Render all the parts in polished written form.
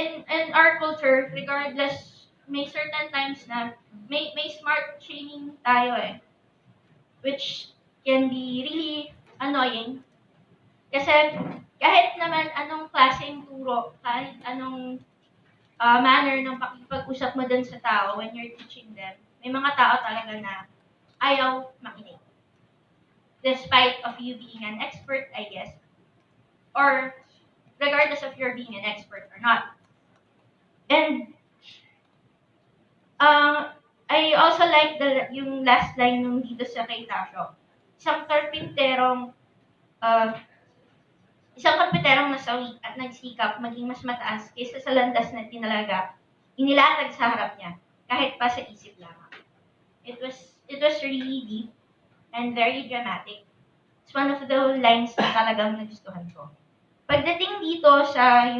in our culture, regardless, may certain times na may smart shaming tayo eh, which can be really annoying. Kasi kahit naman anong klaseng turo, kahit anong manner ng pakikipag-usap mo dun sa tao when you're teaching them, may mga tao talaga na ayaw makinig. Despite of you being an expert, I guess, or regardless of you're being an expert or not. And I also like yung last line nung dito sa kay Tasho. Isang karpinterong nasawi at nagsikap maging mas mataas kaysa sa landas na inilatag sa harap niya, kahit pa sa isip lamang. It was really deep and very dramatic. It's one of the lines na talagang nagustuhan ko. Pagdating dito sa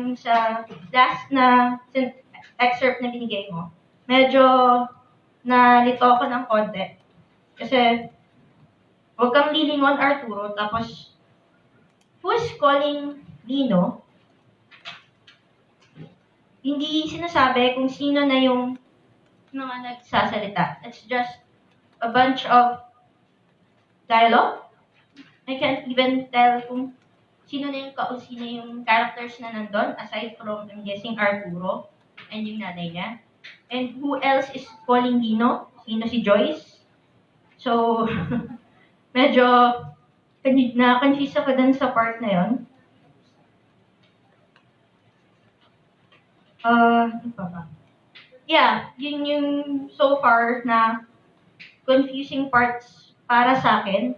last na excerpt na binigay mo, medyo nalito ako ng konti. Kasi, huwag kang lilingon Arturo, tapos, who's calling Lino? Hindi sinasabi kung sino na yung mga nagsasalita. It's just a bunch of dialogue. I can't even tell kung sino yung characters na nandun, aside from, I'm guessing, Arturo and yung nanay niya. And who else is calling Lino? Sino si Joyce? So, medyo na-confuse ako dun sa part na yun. Ano pa ba? Yeah, yun yung so far na confusing parts para sa akin.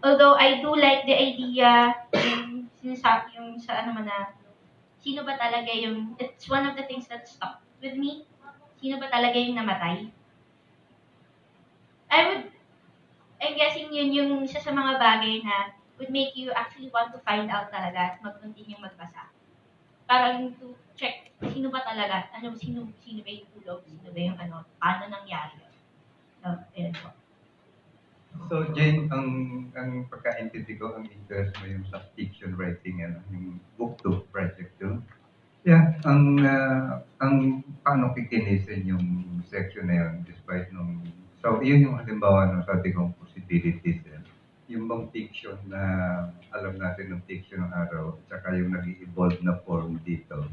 Although I do like the idea yung sinasabi yung sa ano man na sino ba talaga yung, it's one of the things that stuck with me. Sino ba talaga yung namatay? I'm guessing yun yung isa sa mga bagay na would make you actually want to find out talaga at mag-continue magbasa. Parang to check sino ba talaga, sino ba yung tulog, sino ba yung paano nangyari. So, ayun po. So, Jane, ang pagka-intindi ko, ang interest mo yung sa fiction writing, yung book 2, project 2. Yeah, ang paano kikinisin yung section na yun, despite nung, so yun yung halimbawa ng sabi kong possibilities. Yung bang fiction na alam natin ng fiction ng araw, at saka yung nag-evolve na form dito,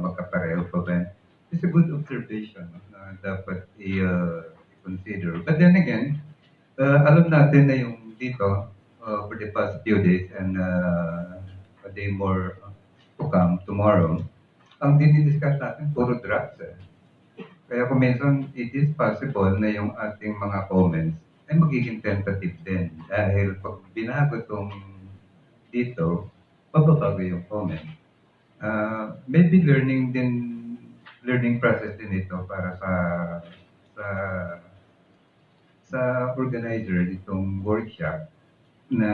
magkapareho pa ba? It's a good observation na dapat i-consider. But then again, alam natin na yung dito, for the past few days and a day more to come tomorrow, ang dinidiscuss natin puro drafts. Kaya kung minsan, it is possible na yung ating mga comments ay magiging tentative din. Dahil pag binago itong dito, pababago yung comment. Maybe learning process din ito para sa organizer itong workshop na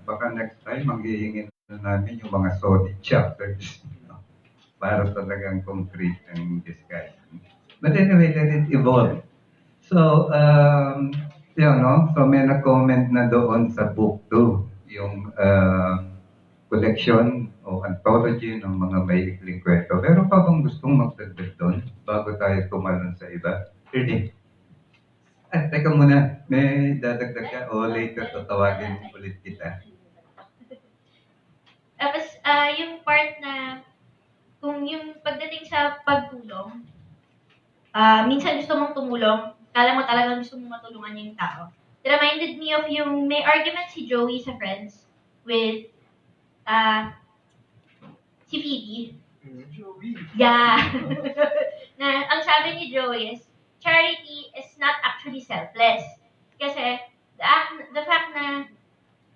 baka next time maghihingi na namin yung mga solid chapters para talagang concrete ang discussion. But anyway, let it evolve. So, so may na-comment na doon sa book 2, yung collection o anthology ng mga maikling kwento. Pero pa bang gustong magdagdag doon bago tayo tumalon sa iba? Really? Teka muna, may dadagdag ka o later tatawagin ulit kita. Tapos, yung part na, kung yung pagdating sa pagtulong, minsan gusto mong tumulong, kala mo talagang gusto mong matulungan yung tao. It reminded me of yung may argument si Joey sa Friends with si Phoebe. Joey. Yeah. Na ang sabi ni Joey is, charity is not actually selfless. Kasi the fact na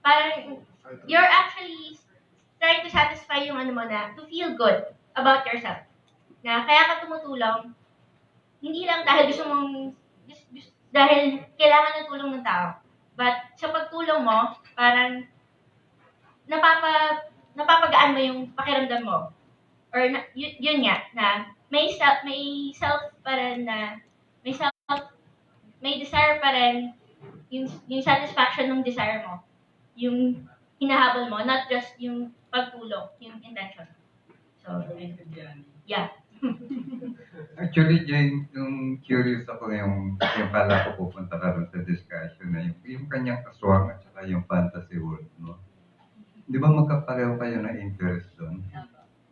parang you're actually trying to satisfy yung mo na to feel good about yourself. Na kaya ka tumutulong, hindi lang dahil dahil kailangan ng tulong ng tao. But sa pagtulong mo, parang napapagaan mo yung pakiramdam mo. Or yun nga, na may self pa rin na, may desire pa rin, yung satisfaction ng desire mo, yung hinahabol mo, not just yung pagtulong, yung intention. So, So, yeah. Actually, Jane, yung curious ako yung pala ko pupunta ka rin sa discussion na yung kanyang aswang at saka yung fantasy world, no? Di ba magkapareho kayo na interest doon?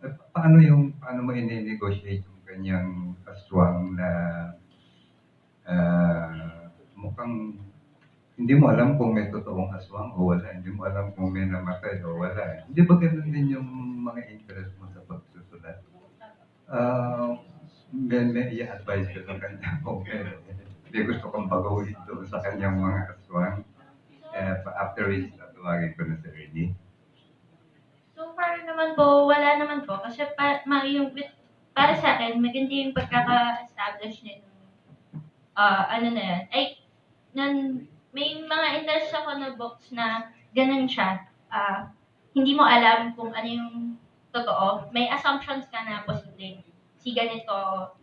At paano mo ini-negotiate yung kanyang aswang na mukhang hindi mo alam kung may totoong aswang o wala. Hindi mo alam kung may namatay o wala. Hindi ba ganun din yung mga interest mo sa pagsusulat? May i-advise ka sa kanya kung may gusto kang baguhin doon sa kanyang mga aswang. After which, tawagin ko na si Ernie. So far naman po, wala naman po. Kasi para sa akin, maganda yung pagkaka-establish nito. Ano na yan. May mga interest ako na books na ganun siya. Hindi mo alam kung ano yung totoo. May assumptions ka na posible. Si ganito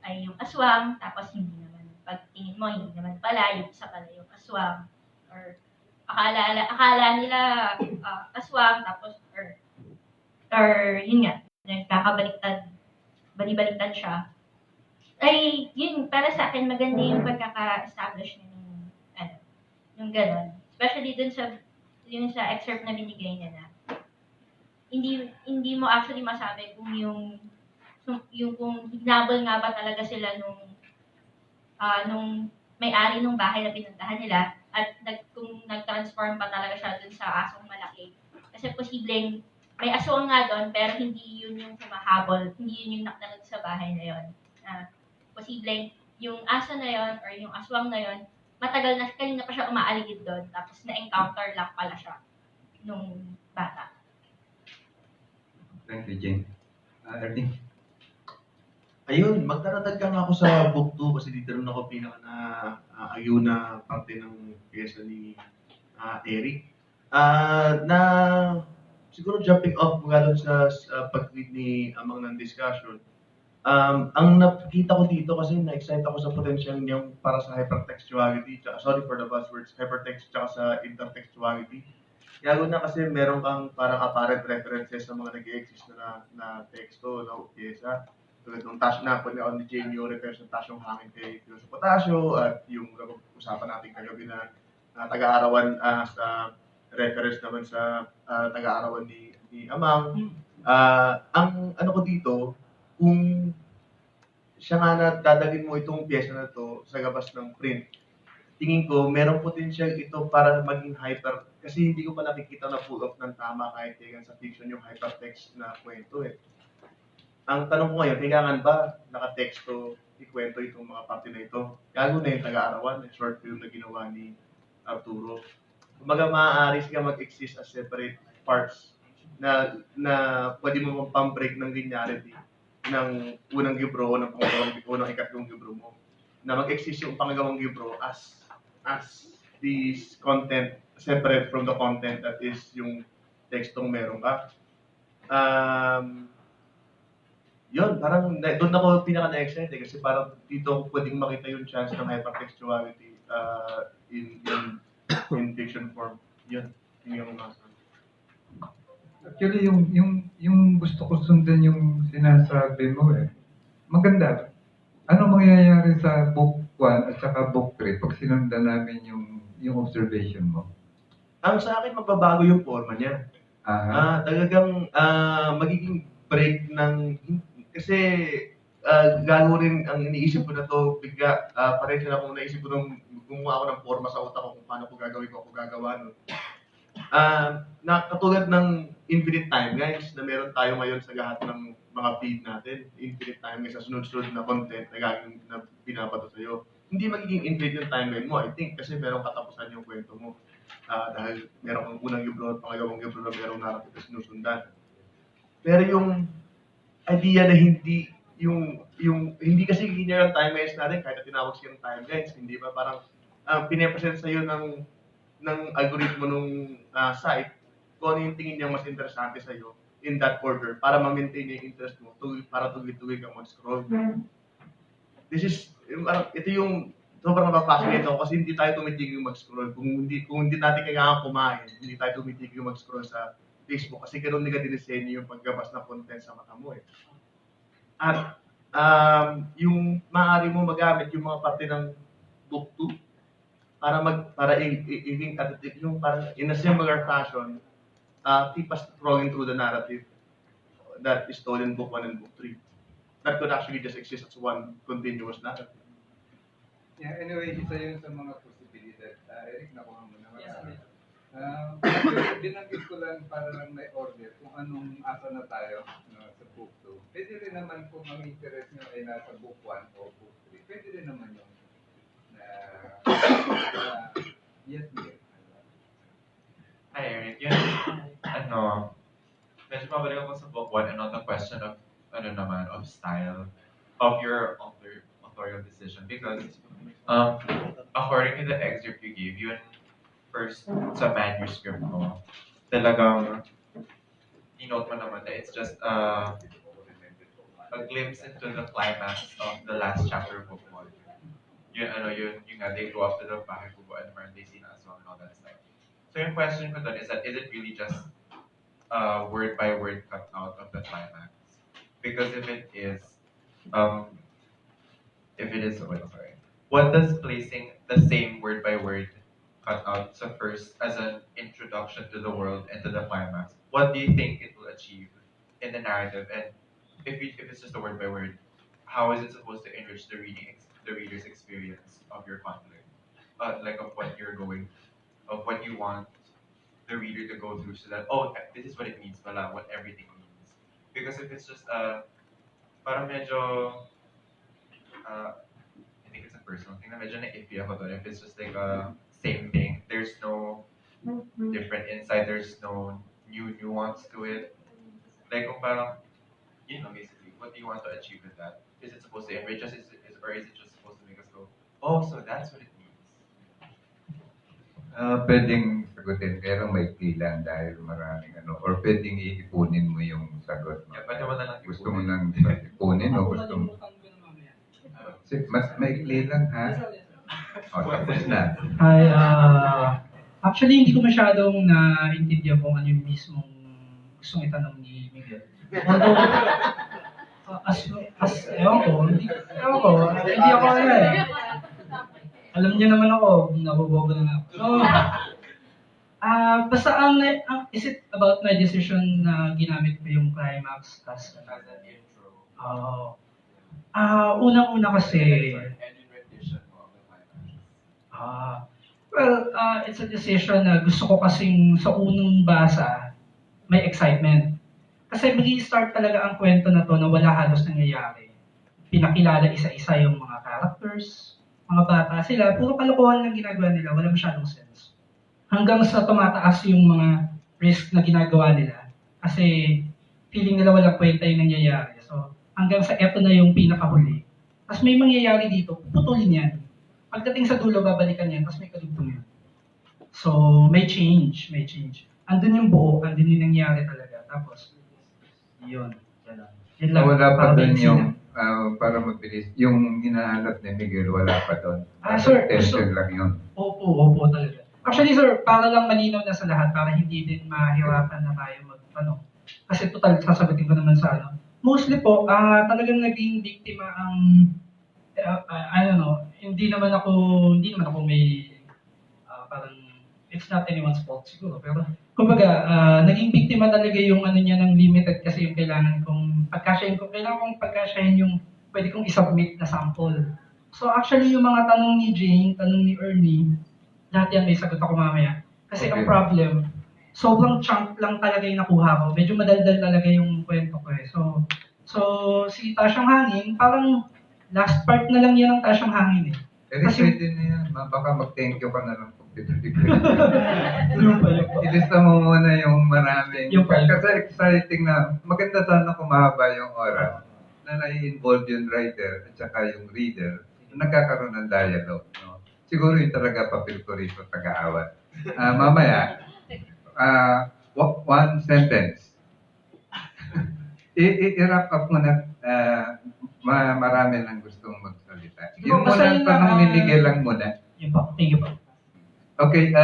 ay yung aswang, tapos hindi naman. Pag tingin mo, hindi naman pala, yung isa pala yung aswang. Or akala nila aswang, tapos or yun nga, nagkakabaliktad, baliktad siya. Ay, yun, para sa akin, maganda yung pagkaka-establish yung gano'n. Especially dun sa excerpt na binigay niya na hindi mo actually masabi kung kung hinabol nga ba talaga sila nung may-ari nung bahay na pinuntahan nila at kung nag-transform pa talaga siya dun sa asong malaki. Kasi posibleng may aswang nga doon pero hindi yun yung humahabol, hindi yun yung nakdalag sa bahay na yun. Posibleng yung aso na yun or yung aswang na yun, matagal na kanina pa siya umaaligid doon tapos na-encounter lang pala siya nung bata. Thank you, Jane. Ernie? Ayun, magdaradag lang ako sa book 2 kasi dito rin ako pinaka na ayuna parte ng pyesa ni Eric. Na siguro jumping off mula doon sa pag-read ni Amang ng discussion, ang nakikita ko dito kasi na-excite ako sa potential niyang para sa hypertextuality, sorry for the buzzwords, hypertext tsaka sa intertextuality. Lalo na kasi meron kang parang apparent references sa mga nag-exist na teksto, na pyesa. Tulad ng na pwede ako ni Jane yung refers ng tasyong hangin kay Piloso Potasio at yung usapan natin kagabi na taga-arawan sa reference naman sa taga-arawan ni Amang. Ang ano ko dito, kung siya nga na dadalhin mo itong pyesa na to sa gabas ng print, tingin ko merong potential ito para maging hyper, kasi hindi ko pa nakikita na pull off ng tama kahit yan sa fiction yung hypertext na kwento eh. Ang tanong ko ngayon, kailangan ba nakateksto, ikwento itong mga parte na ito? Gago na yung taga-arawan, yung short film na ginawa ni Arturo. Kumbaga maaari siya mag-exist as separate parts na pwede mo pang-break ng linearity ng unang libro o ng unang ikatlong libro mo. Na mag-exist yung pangalawang libro as this content separate from the content that is yung tekstong meron ka. Yun, parang doon ako pinaka-na-excite kasi parang dito pwedeng makita yung chance ng hypertextuality in fiction form. Yun yung masasabi. Actually, yung gusto ko sundan yung sinasabi mo eh. Maganda. Ano mangyayari sa book 1 at saka book 3 pag sinundan namin yung observation mo? Ang sa akin, magbabago yung forma niya. Talagang magiging break ng kasi gago rin ang iniisip ko na to bigla pareho na kung naisip ko nung gumawa ako ng forma sa utak ko kung paano ko gagawa nun. Na katulad ng infinite timelines na meron tayo ngayon sa lahat ng mga feed natin, infinite timelines sa sunod-sunod na content na gagawin na binabato sa'yo. Hindi magiging infinite yung timeline mo, I think, kasi merong katapusan yung kwento mo. Dahil meron kang unang libro at pangalawang libro na merong narrative na sinusundan. Pero yung idea na hindi hindi kasi linear ang timelines natin kahit na tinawag siyang timelines, hindi ba parang pinapresent sa iyo ng algoritmo nung site kung ano yung tingin niya mas interesante sa iyo in that order para ma-maintain yung interest mo para tuloy-tuloy kang mag-scroll. Ito yung sobrang napapassionate ako kasi hindi tayo tumitigil mag-scroll. Kung hindi natin kailangan kumain, hindi tayo tumitigil mag-scroll sa Facebook kasi ganoon nila dinisenyo yung paglabas ng content sa mata mo eh. At yung maaari mo magamit yung mga parte ng book 2 para yung parang in a similar fashion, keep us scrolling through the narrative that is told in book 1 and book 3. That could actually just exist as one continuous narrative. Yeah, anyway, isa yun sa mga posibilidad. Eric, nakuha mo naman. Yes. Binanggit ko lang para lang may order kung anong asa na tayo sa book 2. Pwede rin naman kung ang interest nyo ay nasa book 1 o book 3. Pwede rin naman yung yes, Miguel. Hi, Eric. Yun, medyo pabalik ako sa book 1 and on the question of, of style, of your authorial decision. Because, according to the excerpt you gave, yun first sa manuscript mo, talagang, denote mo naman that it's just a glimpse into the climax of the last chapter of book 1. Yun nga, they go up to the bahay kubo and they see na aswang and all that stuff. So yung question ko doon is that, is it really just word by word cut out of the climax? Because if it is, what does placing the same word by word cut out so first as an introduction to the world and to the climax, what do you think it will achieve in the narrative? And if it's just a word by word, how is it supposed to enrich the reader's experience of your conflict, like of what you want the reader to go through, so that this is what it means, what everything means. Because if it's just parang medyo I think it's a personal thing na medyo na-iffy ako doon. If it's just like a same thing, there's no different insight, there's no new nuance to it. Like kung parang, basically, what do you want to achieve with that? Is it supposed to enrich us, or is it just supposed to make us go, oh, so that's what it means? Pwedeng sagutin, pero may lang dahil maraming or pwedeng iipunin mo yung sagot mo. Yeah, pwede mo na lang Gusto mo lang ipunin o gusto mo? Mas maikli lang, ha? O, tapos na. Hi, actually, hindi ko masyadong naintindihan kung ano yung mismong gustong itanong ni Miguel. Although, ewan ko, hindi ako alam niyo naman ako, nabobobo na nga ako. So, basta is it about my decision na ginamit ko yung climax as As an intro. Unang-una kasi, And in rendition mo of the climax. it's a decision na gusto ko kasing sa unang basa, may excitement. Kasi mag-i-start talaga ang kwento na to na wala halos nangyayari. Pinakilala isa-isa yung mga characters, mga bata sila, puro kalokohan lang ginagawa nila, wala masyadong sense. Hanggang sa tumataas yung mga risk na ginagawa nila. Kasi feeling nila walang kwenta yung nangyayari. So, hanggang sa eto na yung pinakahuli. Tapos may mangyayari dito, puputulin yan. Pagdating sa dulo, babalikan yan, tapos may kadugtong yan. So, may change. Andun yung buo, andun yung nangyayari talaga. Tapos, yun. Yan lang. Wala pa Para doon maiksi yung, lang. para mabilis, yung hinahanap ni Miguel, wala pa doon. Sir, Tension lang yun. Opo talaga. Actually, sir, para lang malinaw na sa lahat, para hindi din mahirapan na tayo kasi total, sasagutin ko naman sa Mostly po, talagang naging biktima ang, hindi naman ako may, parang, it's not anyone's fault siguro, pero, kumbaga, naging biktima talaga yung niya ng limited kasi yung kailangan kong pagkasyahin yung pwede kong isubmit na sample. So actually, yung mga tanong ni Jane, tanong ni Ernie, lahat yan may sagot ako mamaya. Kasi ang problem, sobrang chunk lang talaga yung nakuha ko. Medyo madaldal talaga yung kwento ko eh. So si Tasyang Hangin, parang last part na lang yan ng Tasyang Hangin eh. Kasi pwede na yan. Baka mag-thank you ka na lang kung pinag-thank. Yung pala po. Ilista mo muna yung maraming. Yung pala. Kasi exciting na. Maganda sana kung mahaba yung oras na nai-involve yung writer at saka yung reader. Nagkakaroon ng dialogue. No? Siguro yung talaga papel ko rito taga-awat. Mamaya, one sentence. I-wrap up mo na marami lang gustong magsalita. Yung muna tanong ni Miguel lang muna. Yun po. Thank you po. Okay,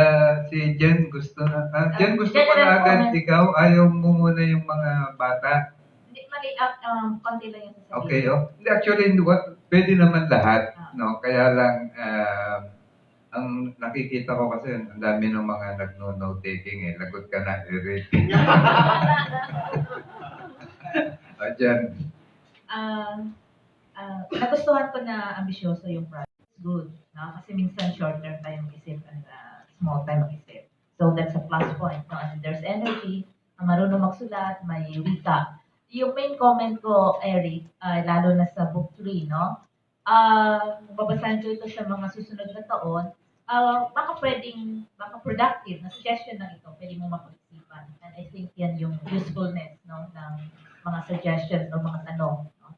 si Jen gusto na. Jen, gusto ko na agad ikaw. Ayaw mo muna yung mga bata. layout, konti lang yung sasabihin. Okay, oh. Hindi, actually, pwede naman lahat, no? Kaya lang, ang nakikita ko kasi, ang dami ng mga nagno-note taking eh. Lagot ka na, Eric. O, dyan. Nagustuhan ko na ambisyoso yung project. It's good, no? Kasi minsan short term tayong isip and small time ang isip. So that's a plus point, no? And there's energy, marunong magsulat, may wika. Yung main comment ko, Eric, lalo na sa book 3, no? Babasahin ko ito sa mga susunod na taon, baka productive na suggestion na ito, pwede mo mapag-isipan. And I think yan yung usefulness, no, ng mga suggestions o mga tanong. No?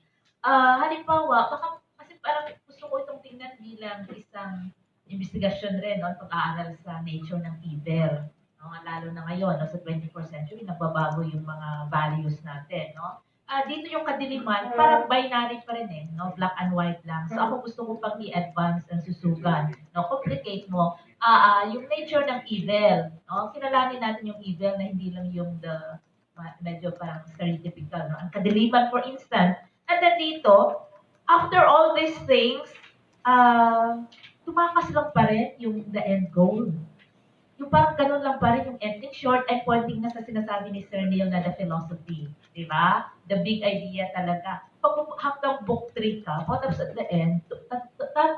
Halimbawa, baka kasi parang gusto ko itong tingnan bilang isang investigasyon rin, no, pag-aaral sa nature ng evil. No? Lalo na ngayon, no, sa 24th century, nagbabago yung mga values natin. No? Dito yung kadiliman, parang binary pa rin eh, no? Black and white lang. So ako gusto ko pang i-advance ang susugan. No? Complicate mo yung nature ng evil. No? Kinalanin natin yung evil na hindi lang yung medyo parang stereotypical. No? Ang kadiliman, for instance. And then dito, after all these things, tumakas lang pa rin yung the end goal. Yung parang ganun lang pa rin yung ending, short and pointing na sa sinasabi ni Sir Neil na the philosophy. Di ba? The big idea talaga. Pag hanggang book 3 ka, tapos at the end,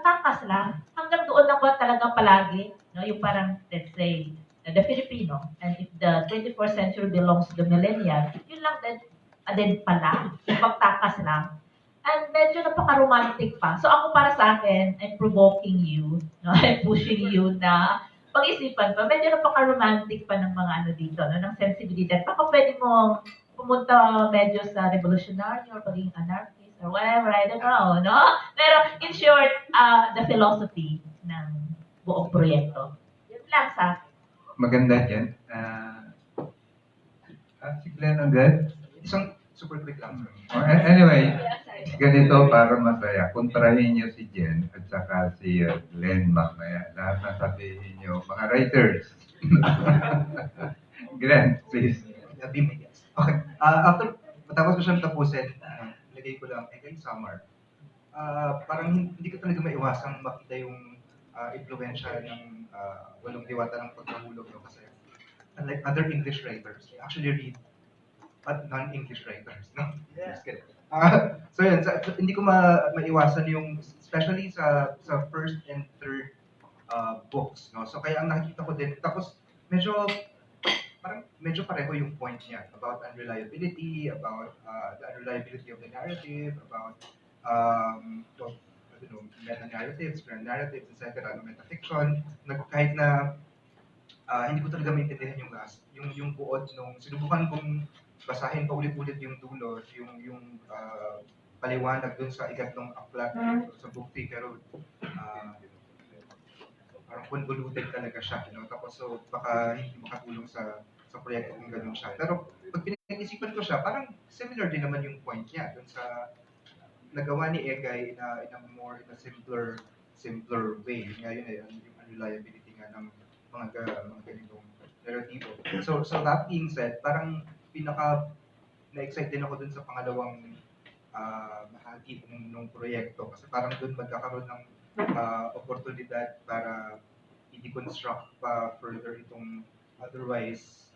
takas lang. Hanggang doon lang ba talaga palagi? No? Yung parang, let's say, the Filipino, and if the 24th century belongs to the millennial, yun lang din pala. Pagtakas lang. And medyo napaka-romantic pa. So ako para sa akin, I'm provoking you, no? I'm pushing you na pag-isipan pa, medyo napaka-romantic pa ng mga ano dito, no? Ng sensibilidad. Baka pwede mo pumunta medyo sa revolutionary or pagiging anarchist or whatever, I don't know, no? Pero in short, the philosophy ng buong proyekto. Yun lang sa akin. Maganda dyan. Si Glenn agad. Isang super quick lang. Anyway, ganito para masaya. Kontrahin niyo si Jen at saka si Glenn mamaya. Lahat na sabihin niyo, mga writers. Glenn, please. Be my guest. Okay. After, matapos ko siyang tapusin, lagay ko lang, kay Samar. Parang hindi ko talaga maiwasang makita yung impluensya ng Walong Diwata ng Pagkahulog. No? Kasi unlike other English writers, I actually read non-English writers. No? Just kidding. So yun, hindi ko maiwasan yung, especially sa first and third books. No? So kaya ang nakikita ko din, tapos medyo pareho yung point niya about unreliability, about the unreliability of the narrative, about meta-narratives, grand narratives, etc., metafiction, kahit na hindi ko talaga maintindihan yung buod nung sinubukan kong basahin pa ulit-ulit yung dulo, yung paliwanag dun sa ikatlong aklat sa book 3, pero parang convoluted talaga siya, you know? Tapos so baka hindi makatulong sa proyekto kung gano'n siya. Pero pag pinag-isipan ko siya, parang similar din naman yung point niya dun sa nagawa ni Egay in a simpler way. Yun nga yun yung unreliability nga ng mga ganitong narratibo. So that being said, parang na-excite din ako dun sa pangalawang bahagi ng proyekto kasi parang dun magkakaroon ng oportunidad para i-deconstruct pa further itong otherwise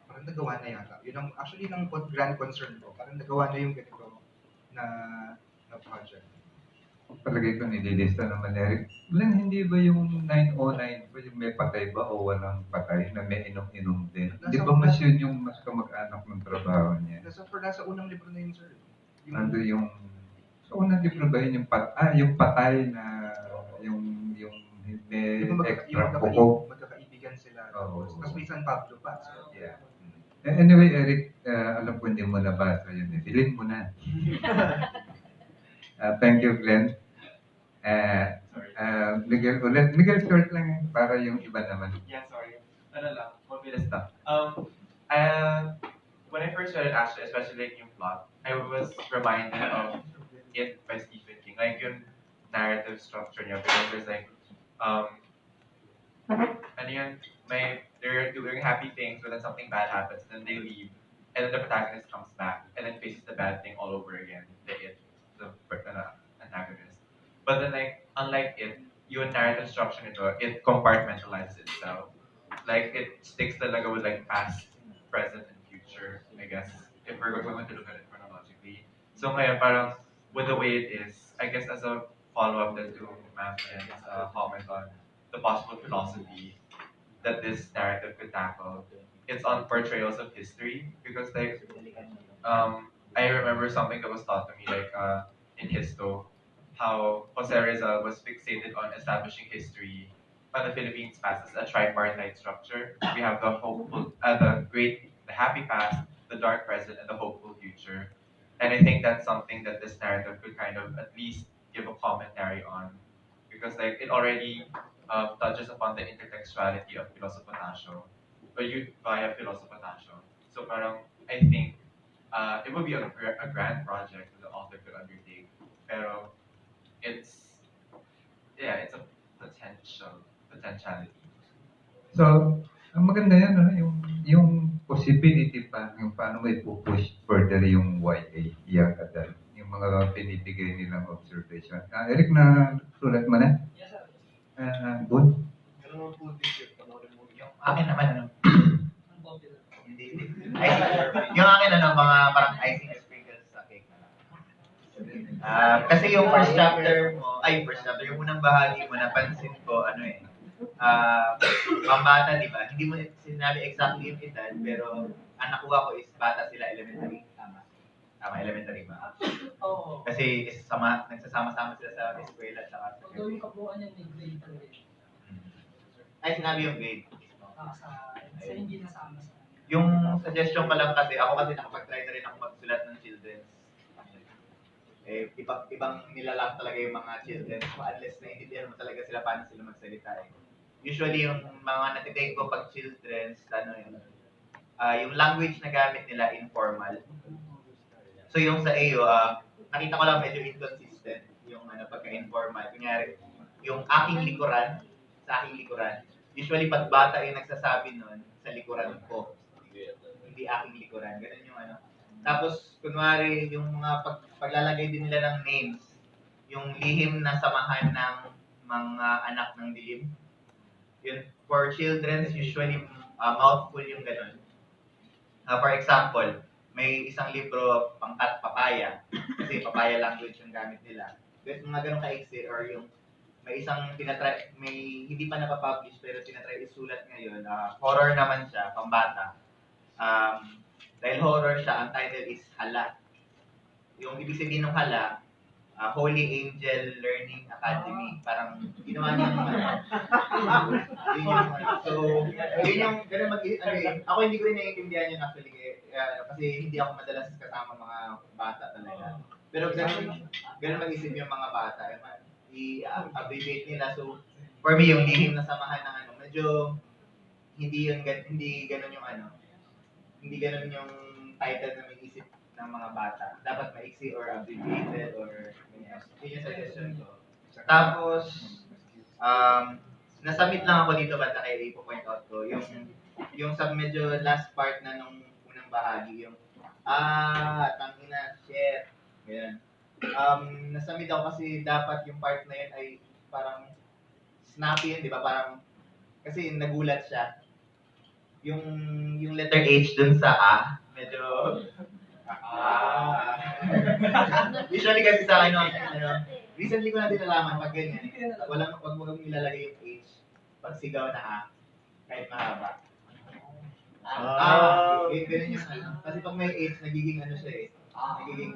parang nagawa na yata. Yun ang actually ng grand concern ko. Parang nagawa na yung ganito na project. Palagay ko nililista naman, Eric. Glenn, hindi ba yung 909 ba yung may patay ba o walang patay na may inom-inom din? Di ba mas yun yung mas kamag-anak ng trabaho niya? Nasa unang libro na yun, sir. Nando yung sa unang libro ba yun yung patay na yung may extra kuko? Magkakaibigan sila. Oo. Tapos may San Pablo pa. So, Yeah. Anyway, Eric, alam ko hindi mo nabasa yun. Bilhin mo na. Thank you, Glenn. Miguel ulit. Miguel, short lang para yung iba naman. Yeah, sorry. Ano lang, mabilis lang. When I first read it, actually, especially like yung plot, I was reminded of It by Stephen King. Like yung narrative structure niya, because there's like, ano yun, they're doing happy things, but then something bad happens, then they leave, and then the protagonist comes back. then faces the bad thing all over again, the antagonist. But then like unlike it, yung narrative structure nito, it compartmentalizes itself. Like it sticks talaga with like past, present, and future, I guess, if we're going to look at it chronologically. So ngayon parang with the way it is, I guess as a follow-up then to Ma'am Jen's comment on the possible philosophy that this narrative could tackle, it's on portrayals of history because like I remember something that was taught to me like in Histo, how Jose Rizal was fixated on establishing history on the Philippines past as a tripartite structure. We have the hopeful, the happy past, the dark present, and the hopeful future. And I think that's something that this narrative could kind of at least give a commentary on, because like it already touches upon the intertextuality of Philosopotasio, but you via Philosopotasio. So parang I think it would be a grand project that the author could undertake, pero it's it's a potentiality. So, ang maganda yan, ano, yung possibility pa, yung paano mo ipupush further yung YA, young adult, yung mga pinibigay nilang observation. Eric, na sulat mo na? Yes, sir. Good? Yung akin naman, ano, hindi. Yung akin, ano, mga parang icing and sprinkles sa cake na lang. Kasi yung first chapter, yung unang bahagi mo, napansin ko, pambata, di ba? Hindi mo sinabi exactly yung edad, pero ang nakuha ko is bata sila elementary. Tama, elementary ba? Oo. Kasi nagsasama-sama sila sa eskwela at saka sa Although yung kabuuan niya may grade talaga. Ay, sinabi yung grade. Sa hindi nasama sa Yung suggestion ko lang kasi, ako kasi nakapag-try na rin ako magsulat ng children's. Ibang nilalak talaga yung mga children's unless naiintindihan mo talaga sila paano sila magsalita. Usually, yung mga natitake ko pag children's, yung language na gamit nila informal. So yung sa AO, nakita ko lang medyo inconsistent yung pagka-informal. Kunyari, yung aking likuran, sa aking likuran, usually pag bata yung nagsasabi nun, sa likuran ko. Hindi aking likuran. Ganun yung Tapos, kunwari, yung mga paglalagay din nila ng names, yung lihim na samahan ng mga anak ng dilim. Yun, for children, usually mouthful yung ganun. For example, may isang libro pangkat papaya, kasi papaya language yung gamit nila. But mga ganun ka-exit or yung may isang may hindi pa napapublish pero tinatry isulat ngayon, horror naman siya, pambata. Dahil horror siya, ang title is Hala. Yung ibig sabihin ng Hala, Holy Angel Learning Academy. Parang ginawa niya So, yun yung, ganun ako hindi ko rin naiintindihan yun actually, kasi hindi ako madalas kasama mga bata talaga. Pero ganun mag-isip yung mga bata, i-abbreviate nila. So, for me, yung lihim na samahan ng medyo hindi ganun yung hindi ganun yung title na may isip ng mga bata. Dapat maiksi or abbreviated or ganyan. Yun yung suggestion ko. Tapos, nasubmit lang ako dito basta kaya ipo-point out ko. Yung sa medyo last part na nung unang bahagi, yung tangina, shit. Ganyan. Nasubmit ako kasi dapat yung part na yun ay parang snappy yun, di ba? Parang, kasi nagulat siya. Yung letter H dun sa A, medyo usually kasi sa akin, recently ko na din nalaman pag ganyan, wag mo nilalagay yung H pag sigaw na A, kahit mahaba. Ganun yung kasi pag may H, nagiging siya nagiging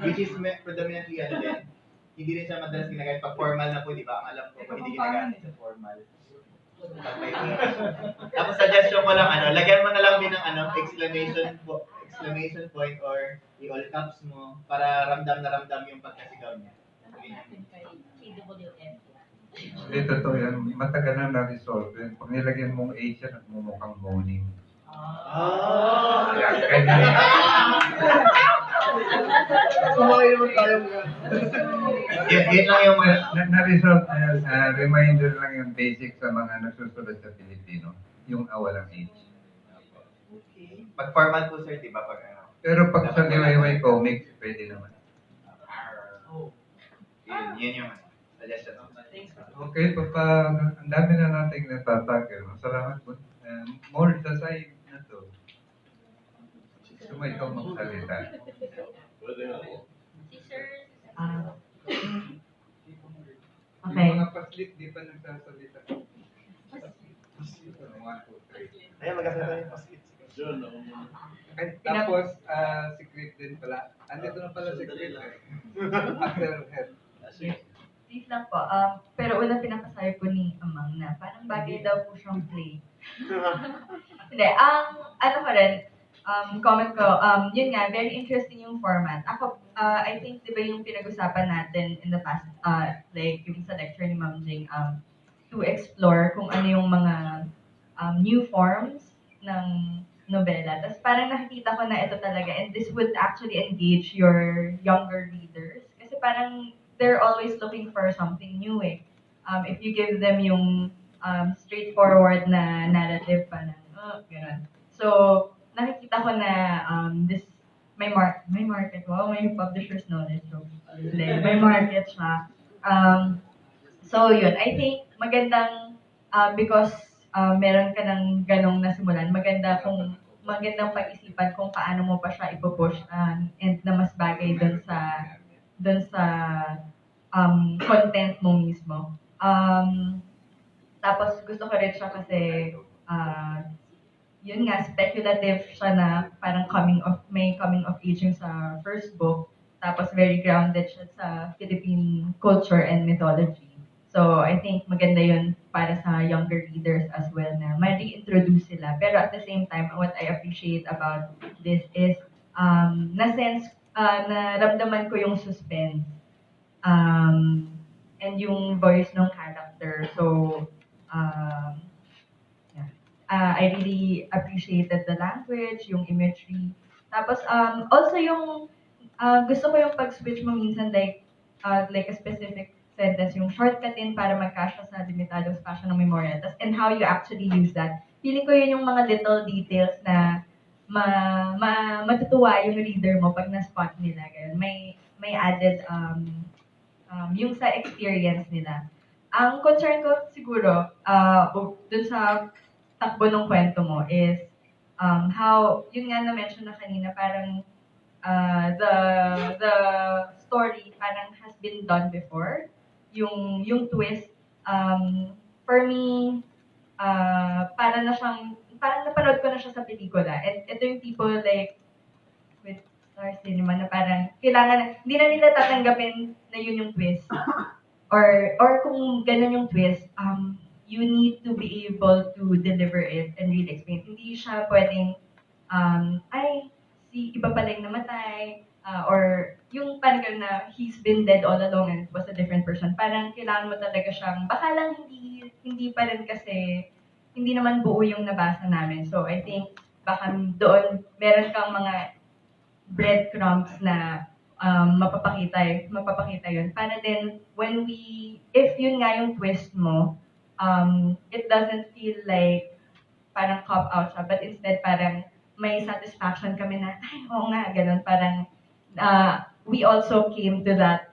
which is predominantly din, hindi rin siya madalas ginagamit pag formal na po, di ba? Ang alam ko, pag hindi ginagamit sa formal. Tapos suggestion ko lang lagyan mo na lang din ng exclamation point or i-all caps mo para ramdam na ramdam yung pagkasigaw niya. KWM. Hindi, totoo yan. Matagal na na-resolve yun. Pag nilagyan mong H yan, nagmumukhang moaning. Kumain naman tayo mga. Yun lang yung Na-resolve na yan. Reminder lang yung basic sa mga nagsusulat sa Pilipino. Yung walang H. Okay. Pag formal po, sir, di ba? Pag ano. Pero pag sa DIY comics, pwede naman. Yun yung suggestion. Okay, papa, ang dami na nating natatake. Salamat po. More sa side na to. Gusto mo ikaw magsalita. Si Sir, Ah, Yung okay. mga paslit, di pa nagsasalita. 1, 2, 3. Ayun, magkasama yung paskit. Ay, tapos, secret din pala. Andito na pala secret eh. After head. Please lang po. Pero una pinakasabi po ni Amang na parang bagay daw po siyang play. Hindi, ano ko rin, comment ko, yun nga, very interesting yung format. Ako, I think, di ba yung pinag-usapan natin in the past, like yung sa lecture ni Ma'am Jing, to explore kung ano yung mga new forms ng nobela. Tapos parang nakikita ko na ito talaga, and this would actually engage your younger readers. Kasi parang they're always looking for something new eh. If you give them yung straightforward na narrative, parang, ganun. So, nakikita ko na this, may market, wow, may publisher's knowledge. So, may market siya. So, yun, I think magandang, because meron ka ng ganong nasimulan, magandang pag-isipan kung paano mo pa siya ipupush and na mas bagay dun sa content mo mismo. Tapos gusto ko rin siya kasi yun nga, speculative siya na parang may coming of age yung sa first book. Tapos very grounded siya sa Philippine culture and mythology. So I think maganda yun para sa younger readers as well na ma-reintroduce sila. Pero at the same time, what I appreciate about this is naramdaman ko yung suspense and yung voice ng character. So, yeah. I really appreciated the language, yung imagery. Tapos, also yung, gusto ko yung pag-switch mo minsan like a specific sentence, yung shortcutin para magkasya sa limitado spasyo ng memorya. Tapos, and how you actually use that. Feeling ko yun yung mga little details na matutuwa yung reader mo pag na-spot nila. Ganun. May added yung sa experience nila. Ang concern ko siguro dun sa takbo ng kwento mo is how, yun nga na-mention na kanina, parang the story parang has been done before. Yung twist, for me, parang napanood ko na siya sa pelikula. And ito yung tipo like, with Star Cinema na parang hindi na nila tatanggapin na yun yung twist. Or kung ganun yung twist, you need to be able to deliver it and really explain. Hindi siya pwedeng, iba pala yung namatay, or yung parang na he's been dead all along and it was a different person. Parang kailangan mo talaga siyang, baka lang hindi pa rin kasi, hindi naman buo yung nabasa namin. So I think baka doon meron kang mga breadcrumbs na mapapakita yun. Para din, if yun nga yung twist mo, it doesn't feel like parang cop-out siya, but instead parang may satisfaction kami na, ay, oo nga, ganun. Parang, we also came to that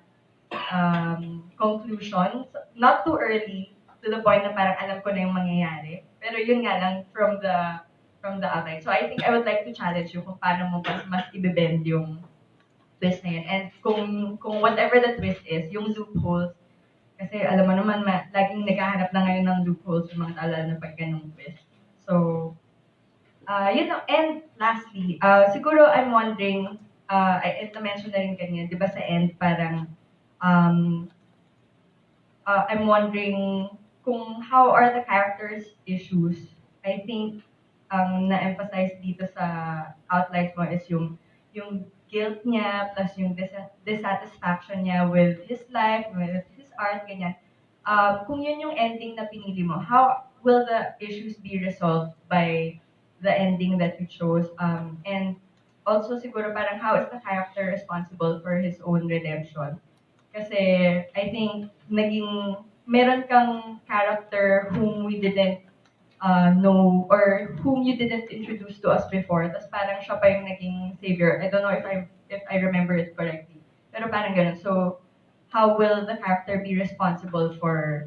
conclusion, not too early, to the point na parang alam ko na yung mangyayari. Pero yun nga lang, from the outside. So I think I would like to challenge you kung paano mo mas ibebend yung twist na yun. And kung whatever the twist is, yung loopholes, kasi alam mo naman, laging naghahanap na ngayon ng loopholes yung mga tao na pag ganung twist. So, yun lang. And lastly, siguro I'm wondering, I mentioned na rin kanina, di ba sa end parang, I'm wondering kung how are the characters' issues. I think na-emphasize dito sa outlines mo is yung guilt niya plus yung dissatisfaction niya with his life, with his art, ganyan. Kung yun yung ending na pinili mo, how will the issues be resolved by the ending that you chose? And also siguro parang how is the character responsible for his own redemption? Kasi I think meron kang character whom we didn't know or whom you didn't introduce to us before. Tapos parang siya pa yung naging savior. I don't know if I remember it correctly. Pero parang ganun. So, how will the character be responsible for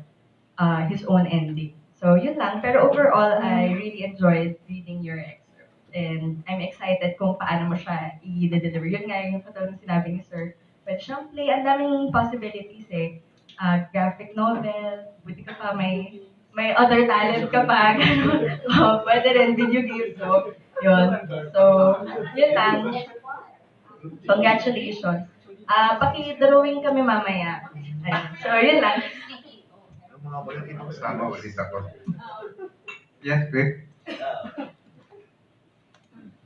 his own ending? So, yun lang. Pero overall, I really enjoyed reading your excerpt. And I'm excited kung paano mo siya i-deliver. Yun nga yung katulad ng sinabi ni Sir. Pwede siyang play. Ang daming possibilities eh. Graphic novel. Buti ka pa may other talent ka pa. Pwede rin video game. So, yun. So, yun lang. Congratulations. Paki-drawing kami mamaya. Ayun. So, yun lang. Ang mga walang ibang Sama sama. ulit ako. Yes, Rick.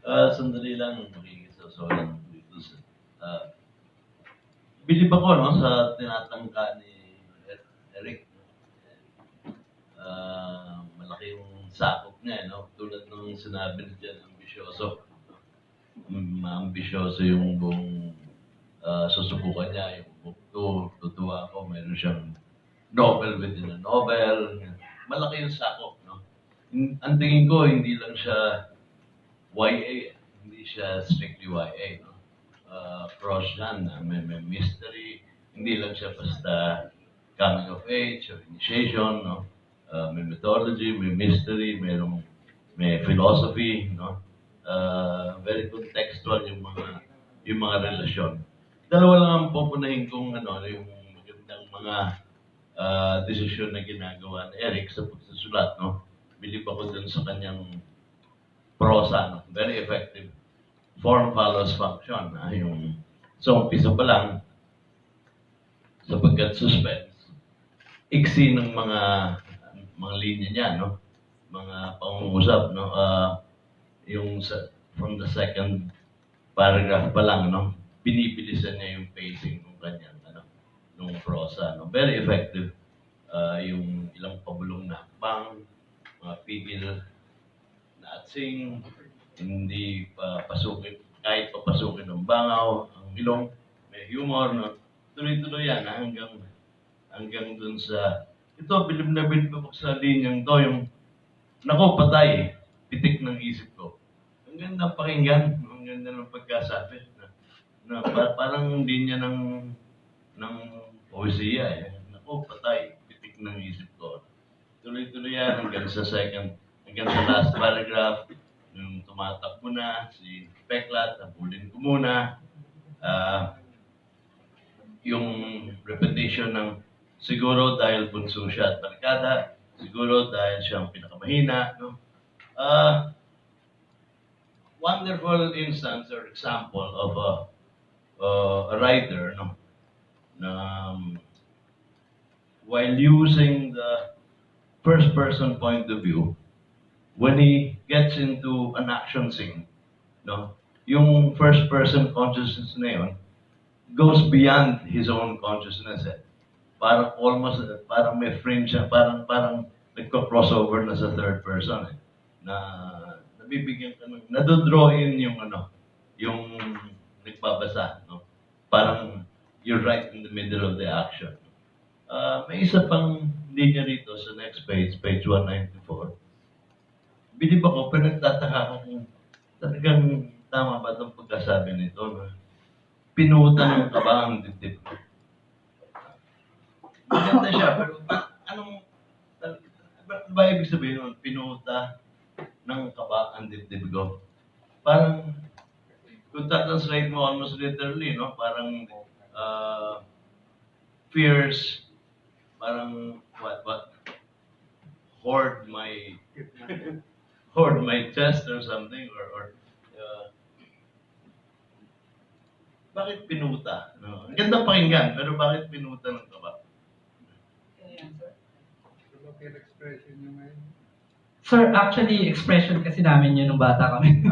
Sandali lang, makikisasaw lang dito sa... bilib ako, no, sa tinatangka ni Eric. Malaki yung sakop niya, no? Tulad nung sinabi niya dyan, ambisyoso. Ambisyoso yung buong susubukan niya, yung book 2, tutuwa ako, meron siyang novel within a novel. Malaki yung sakop, no? Ang tingin ko, hindi lang siya YA, hindi siya strictly YA, no? Cross yan, may mystery, hindi lang siya basta coming of age or initiation, no? May mythology, may mystery, may philosophy, no? Very contextual yung mga relasyon. Dalawa lang ang pupunahin kong yung magandang mga desisyon na ginagawa ni Eric sa pagsusulat, no? Bilib ako dun sa kanyang prosa, no? Very effective. Form follows function. So, umpisa pa lang, sapagkat suspense, iksi ng mga linya niya, no? Mga pangungusap, no? From the second paragraph pa lang, no? Binibilisan niya yung pacing ng kanyang, nung prosa, no? Very effective. Yung ilang pabulong na hakbang, mga pigil na atsing, hindi papasukin, kahit papasukin ng bangaw, ang ilong, may humor, no? Tuloy-tuloy yan, hanggang dun sa, ito, bilib na bilib ako sa linyang to, yung, nako, patay, pitik ng isip ko. Ang ganda pakinggan, ang ganda ng pagkasabi, na parang linya ng poesiya, eh. Nako, patay, pitik ng isip ko. Tuloy-tuloy yan, hanggang sa last paragraph, yung tumatakbo na, si Peklat, nabulin ko muna, yung repetition ng siguro dahil bunso siya at barkada, siguro dahil siya ang pinakamahina, no? Wonderful instance or example of a writer, no? Na, while using the first-person point of view, when he gets into an action scene, no, yung first-person consciousness na yun goes beyond his own consciousness. Eh. Parang parang may frame siya, parang nagko-crossover na sa third person. Eh. Na nabibigyan ka ng, nadodraw in yung yung nagbabasa. No? Parang you're right in the middle of the action. May isa pang linya rito sa next page, page 194. Bilib ako, pero nagtataka ako kung talagang tama ba itong pagkasabi nito na pinuhutan ng kaba ang dibdib ko. Maganda siya, pero ano ba ibig sabihin nun? Pinuhuta ng kaba ang dibdib ko. Parang, kung tatranslate mo almost literally, no? Parang, fears, parang, what? Hoard my chest or something, or bakit pinuta? No? Ang ganda pakinggan, pero bakit pinuta ng kaba? Sir, actually, expression kasi namin yun nung bata kami.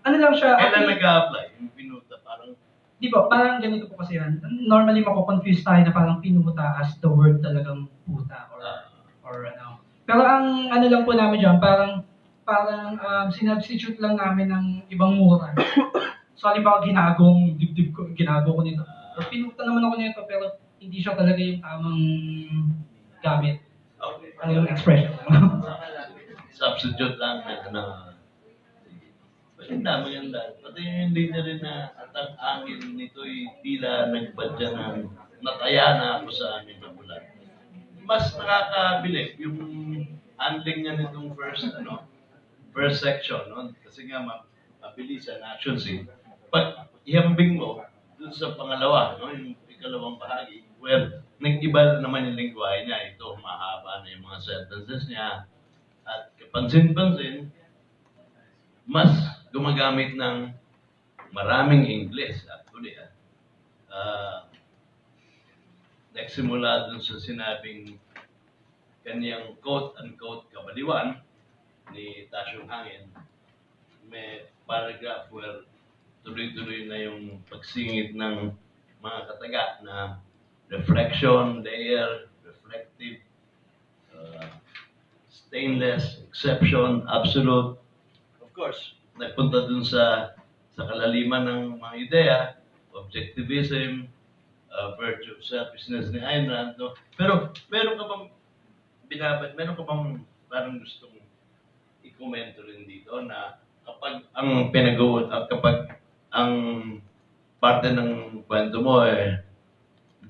Ano lang siya? Kailan nag-a-apply? Yung pinuta, parang... Di ba, parang ganito po kasi yan. Normally, mako-confuse tayo na parang pinuta as the word talagang puta or ano. Pero ang ano lang po namin dyan, parang sinubstitute lang namin ng ibang mura. So, halimbawa, ginago ko nito. Or pinuta naman ako nito, pero hindi siya talaga yung tamang gamit. Okay. yung expression. Substitute lang na maganda, maganda. Pati yung leader rin na at ang angin nito'y tila nagbadya ng nataya na ako sa aming magulang. Mas nakakabilib yung handling niya nitong first section, no? Kasi nga mabilis ang action scene. Pag ihambing mo dun sa pangalawa, no? Yung ikalawang bahagi, where nag-iba naman yung lingwahe niya. Ito, mahaba na yung mga sentences niya. At kapansin-pansin, mas gumagamit ng maraming English actually. Nagsimula dun sa sinabing kanyang quote-unquote kabaliwan ni Tasyong Hangin, may paragraph where tuloy-tuloy na yung pagsingit ng mga kataga na reflection, layer, reflective, stainless, exception, absolute. Of course, nagpunta dun sa kalaliman ng mga ideya, objectivism, virtue of selfishness ni Ayn Rand. No? Pero meron ka bang parang gustong i-komento rin dito na kapag ang parte ng kwento mo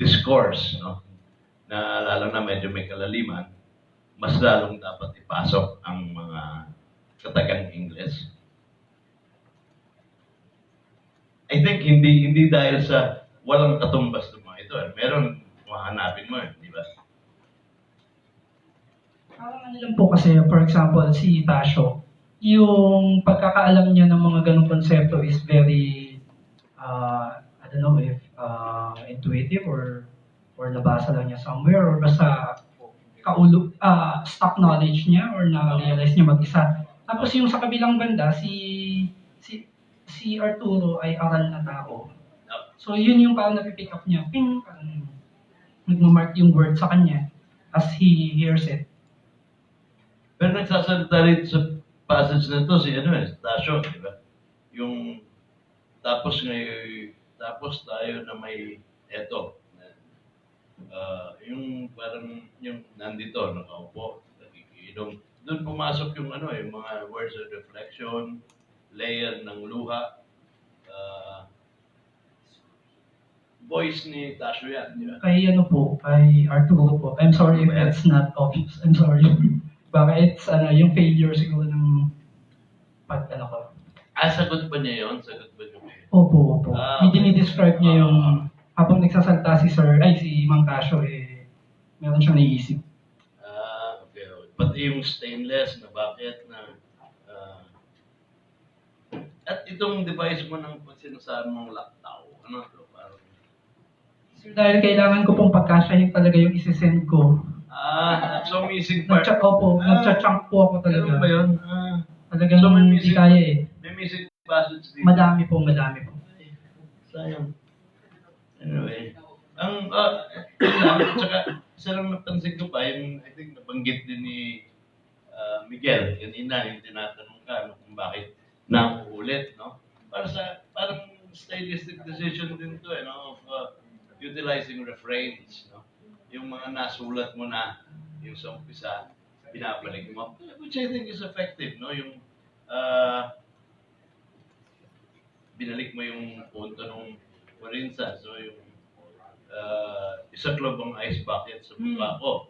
discourse, no? Na lalo na medyo may kalaliman, mas lalong dapat ipasok ang mga katagang English. I think hindi dahil sa walang katumbas ng mga ito. Meron, mahanapin mo, di ba? Parang ano lang po kasi, for example, si Tasyo, yung pagkakaalam niya ng mga ganong konsepto is very, I don't know if intuitive or nabasa lang niya somewhere or basta stock knowledge niya or na-realize niya mag-isa. Tapos yung sa kabilang banda, si Arturo ay aral na tao. So yun yung parang napipick up niya, ping, parang nagmamark yung word sa kanya as he hears it. Pero nagsasalita rin sa passage na to si Tasyo, di ba? Yung tapos tayo na may eto. Yung parang yung nandito, nakaupo, nakikinom. Doon pumasok yung yung mga words of reflection, layer ng luha, voice ni Tasyo yan, di ba? Kay Arturo po. I'm sorry if that's not obvious. I'm sorry. Baka it's yung failure siguro ng ko. Sagot ba niya yun? Sagot ba niya? Opo. Hindi ni-describe niya yung habang nagsasalta si Mang Tasyo, meron siyang naiisip. Okay. Pati yung stainless na bakit na at itong device mo ng sinasabi mong laktaw, ano to? Parang Sir, dahil kailangan ko pong pagkasyahin talaga yung isisend ko. So missing part. Nagcha-chunk po ako talaga. Ano ba yun? Talagang So may hindi kaya May missing passage dito. Madami po. Sayang. Anyway. Tsaka isa lang napansin ko pa, I think nabanggit din ni Miguel, yung tinatanong ka kung bakit nauulit, no? Parang stylistic decision din to, of utilizing refrains, no? Yung mga nasulat mo na, yung sa umpisa, binabalik mo, which I think is effective, no? Yung binalik mo yung punto nung, for instance, so yung isa klobang ice bucket sa mukha ko.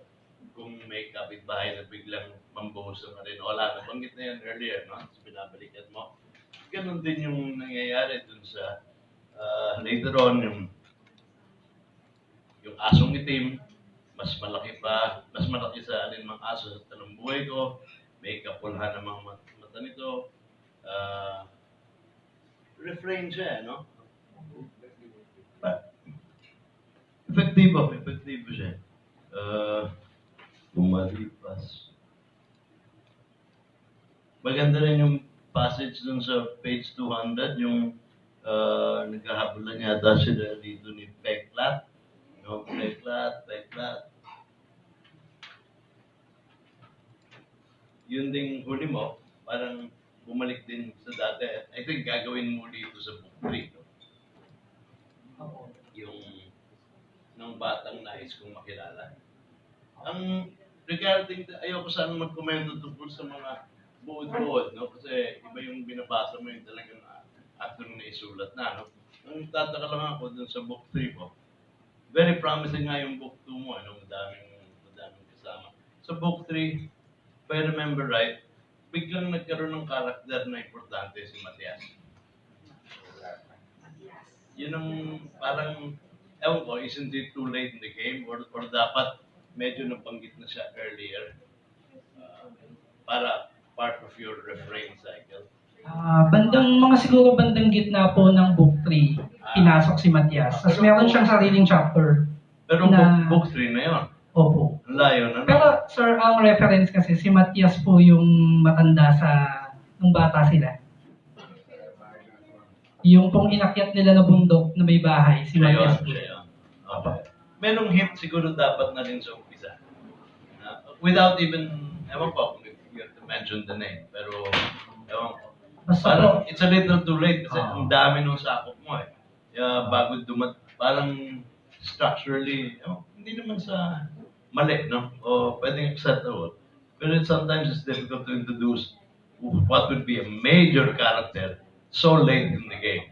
Kung may kapitbahay na biglang mambuhos ng arenola, nabanggit na yan earlier, no? So, binabalikan mo. Ganon din yung nangyayari dun sa later on, yung asong itim, mas malaki sa alinmang aso sa tanong buhay ko, may kapulhan namang mata nito, refrain siya, no? Effective siya. Lumalipas. Maganda rin yung passage dun sa page 200, yung naghahabulan yata sila dito ni Peklat. No, Peklat. Yun ding huli mo, parang bumalik din sa dati. I think gagawin mo dito sa book 3. No? Yung ng batang nais kong makilala. Ang regarding, ayoko sana magkomento tungkol sa mga buod-buod, no? Kasi iba yung binabasa mo yung talagang after na isulat na, no? Ang tataka lang ako dun sa book 3 ko, very promising nga yung book 2 mo, ano? Madaming kasama. Sa book 3, if I remember right, biglang nagkaroon ng karakter na importante si Matias. Yun ang parang, ewan ko, isn't it too late in the game? Or dapat medyo nabanggit na siya earlier para part of your refrain cycle? Bandang gitna po ng book 3, pinasok si Matias. Tapos meron siyang sariling chapter. Pero Na- book 3 na yun. Opo. Ang layo na. Pero sir, ang reference kasi si Matias po yung matanda nung bata sila. Yung pong inakyat nila na bundok na may bahay, si Siya Matias yun, po. siya yun. Okay. Merong hint siguro dapat na rin sa umpisa. Without even, ewan ko kung you have to mention the name, pero ewan ko. Basta Parang po, it's a little too late kasi ang dami nung sakop mo eh. Kaya bago parang structurally, hindi naman sa mali, no? O pwedeng acceptable. Pero sometimes it's difficult to introduce what would be a major character so late in the game.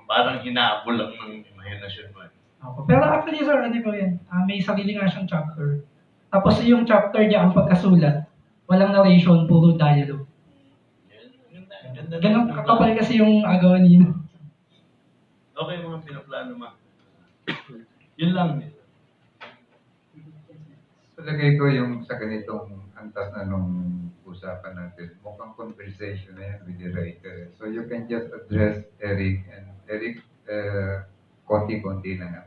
Parang hinahabol lang ng imagination mo eh. Opo. Pero actually sir, ano po yan? May sarili nga siyang chapter. Tapos yung chapter niya, ang pagkasulat, walang narration, puro dialogue. Ganda Ganun kakapal kasi yung agawan niya. Okay mga pinaplano ma. Yun lang. Palagay ko yung sa ganitong antas na nung usapan natin, mukhang conversation na yan with the writer. So you can just address Eric and Eric, konti-konti lang.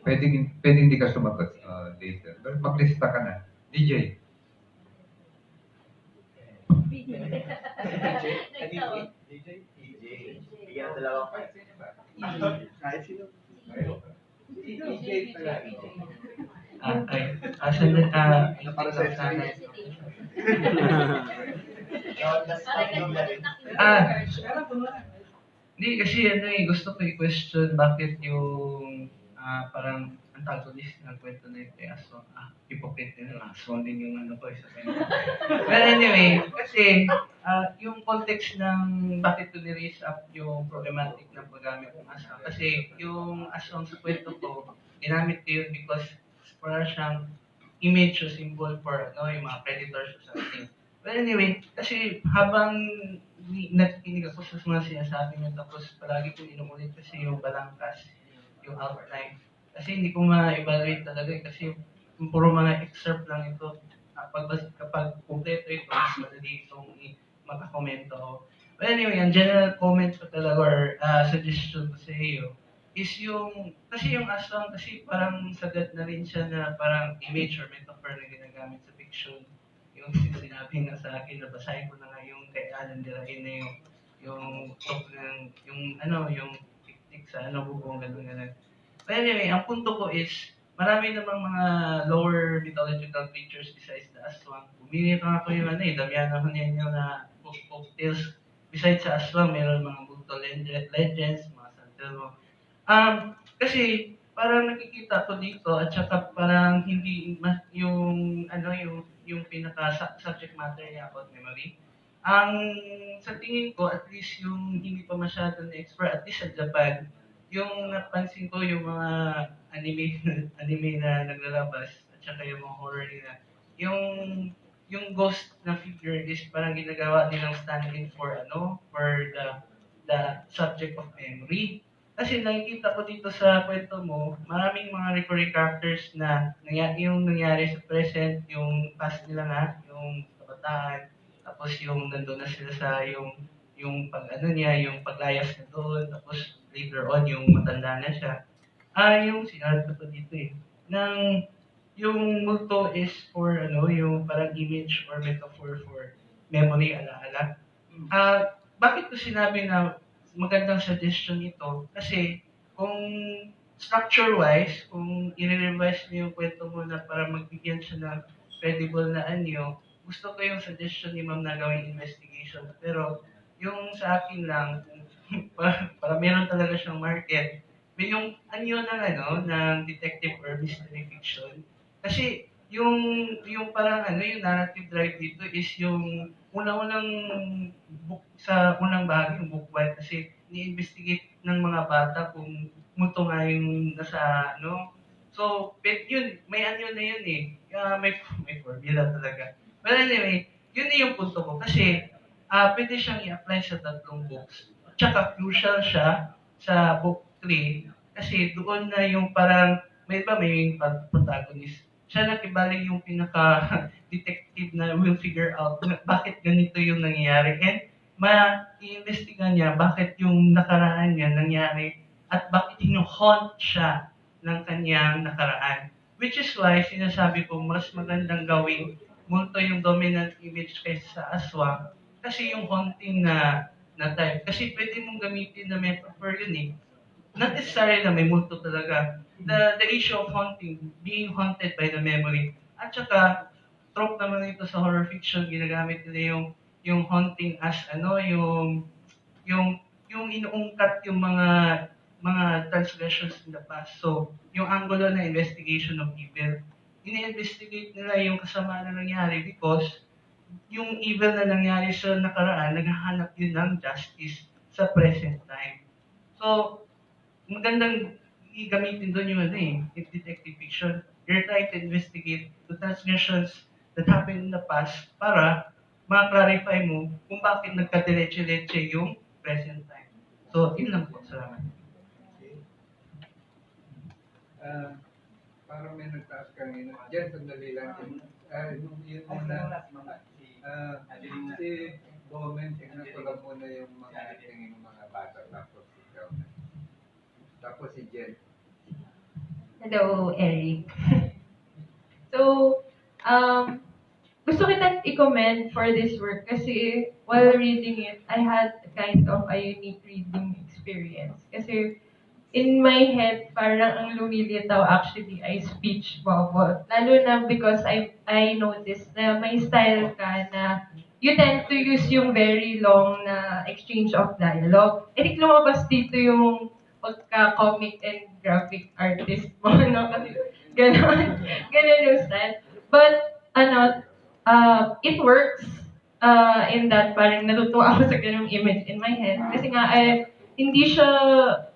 Pwedeng hindi ka sumagot later. Pero maglista ka na. DJ. Bigyan ng dalawang Para sa sana. Hindi, kasi gusto ko i-question bakit yung parang antagonist ng kwento na ito, hypocrite din lang, aswang din yung ko, isa kwento. But anyway, kasi yung context ng bakit to ni-raise up yung problematic ng paggamit ng aswang. Kasi yung aswang sa kwento ko, ginamit ko yun because para siyang image o symbol for yung mga predators or something. But anyway, kasi habang nakikinig ako sa mga sinasabi niya, tapos palagi ko inuulit kasi yung balangkas, yung outline. Kasi hindi ko ma-evaluate talaga kasi yung puro mga excerpt lang ito. Kapag kompleto ito, mas madali itong makakomento ko. But anyway, ang general comment ko talaga or suggestion ko sa iyo is kasi yung aswang kasi parang sagad na rin siya na parang image or metaphor na ginagamit sa fiction. Yung sinabi nga sa akin, nabasahin ko na nga yung kay Alan Delahaye na yung tiktik sa bubong, gano'n. But anyway, ang punto ko is, marami namang mga lower mythological creatures besides the aswang. Bumili pa ako yung Damiano Juliano na folk tales. Besides sa aswang, meron mga multo legends, mga santelmo. Kasi parang nakikita ko dito at saka parang hindi yung pinaka subject matter niya about memory. Ang sa tingin ko, at least yung hindi pa masyado na-explore, at least sa Japan, yung napansin ko yung mga anime na naglalabas at saka yung mga horror nila, yung ghost na figure is parang ginagawa nilang stand-in for the subject of memory. Kasi nakikita ko dito sa kwento mo, maraming mga recurring characters na yung nangyari sa present, yung past nila nga, yung kabataan, tapos yung nandun na sila sa yung yung paglayas na doon, tapos later on yung matanda na siya. Yung sinabi ko dito yung multo is for yung parang image or metaphor for memory, alaala. Bakit ko sinabi na magandang suggestion ito? Kasi kung structure-wise, kung i-revise niyo yung kwento mo na para magbigyan siya ng credible na gusto ko yung suggestion ni Ma'am na gawing investigation. Pero yung sa akin lang, para meron talaga siyang market, yung ng detective or mystery fiction. Kasi yung parang ano, yung narrative drive dito is yung unang-unang book sa unang bahagi, yung book 1, kasi ni-investigate ng mga bata kung multo nga yung nasa ano. So, yun, may ano na yun eh. May formula talaga. But anyway, yun na yung punto ko. Kasi, pwede siyang i-apply sa tatlong books. Tsaka, crucial siya sa book 3. Kasi doon na yung parang, may protagonist. Siya nakibali yung pinaka-detective na will figure out bakit ganito yung nangyayari. And, ma-iimbestiga niya bakit yung nakaraan niya nangyari at bakit hino-haunt siya ng kanyang nakaraan. Which is why, sinasabi ko, mas magandang gawing multo yung dominant image kaysa sa aswang. Kasi yung haunting na type. Kasi pwede mong gamitin na metaphor yun eh. Not necessarily na may multo talaga. The issue of haunting, being haunted by the memory. At saka, trope naman ito sa horror fiction, ginagamit nila yung haunting as ano, yung inuungkat yung mga transgressions in the past. So, yung angulo na investigation of evil, ini-investigate nila yung kasama na nangyari because yung evil na nangyari sa nakaraan, naghahanap yun ng justice sa present time. So, magandang gamitin doon yung ano eh, detective fiction. You're trying to investigate the transgressions that happened in the past para ma-clarify mo kung bakit nagka-diretso-diretso yung present time. So, yun lang po. Salamat. Parang may nagtaas kanina. Diyan, sandali lang. Yun muna. Si Bowman, tingnan ko lang muna yung mga tingin ng mga bata. Tapos ikaw na. Tapos si Jen. Hello, Eric. So, gusto kitang i-commend for this work kasi while reading it, I had kind of a unique reading experience. Kasi in my head, parang ang lumilitaw actually ay speech bubble. Lalo na because I noticed na may style ka na you tend to use yung very long na exchange of dialogue. I think lumabas dito yung pagka-comic and graphic artist mo, no? Kasi ganon yung style. But, it works in that parang natutuwa ako sa ganung image in my head. Kasi nga, hindi siya,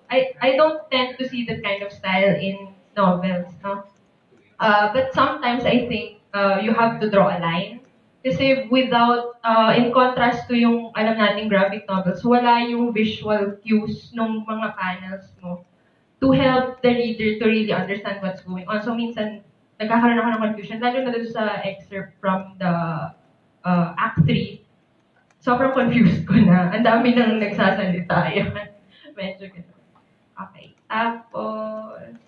I don't tend to see that kind of style in novels, no? But sometimes I think you have to draw a line. Kasi without, in contrast to yung alam nating graphic novels, wala yung visual cues ng mga panels mo to help the reader to really understand what's going on. So minsan, nagkakaroon ako ng confusion, lalo na doon sa excerpt from the Act 3. Sobrang confused ko na. Ang dami nang nagsasalita. Medyo gano'n. Okay. Tapos,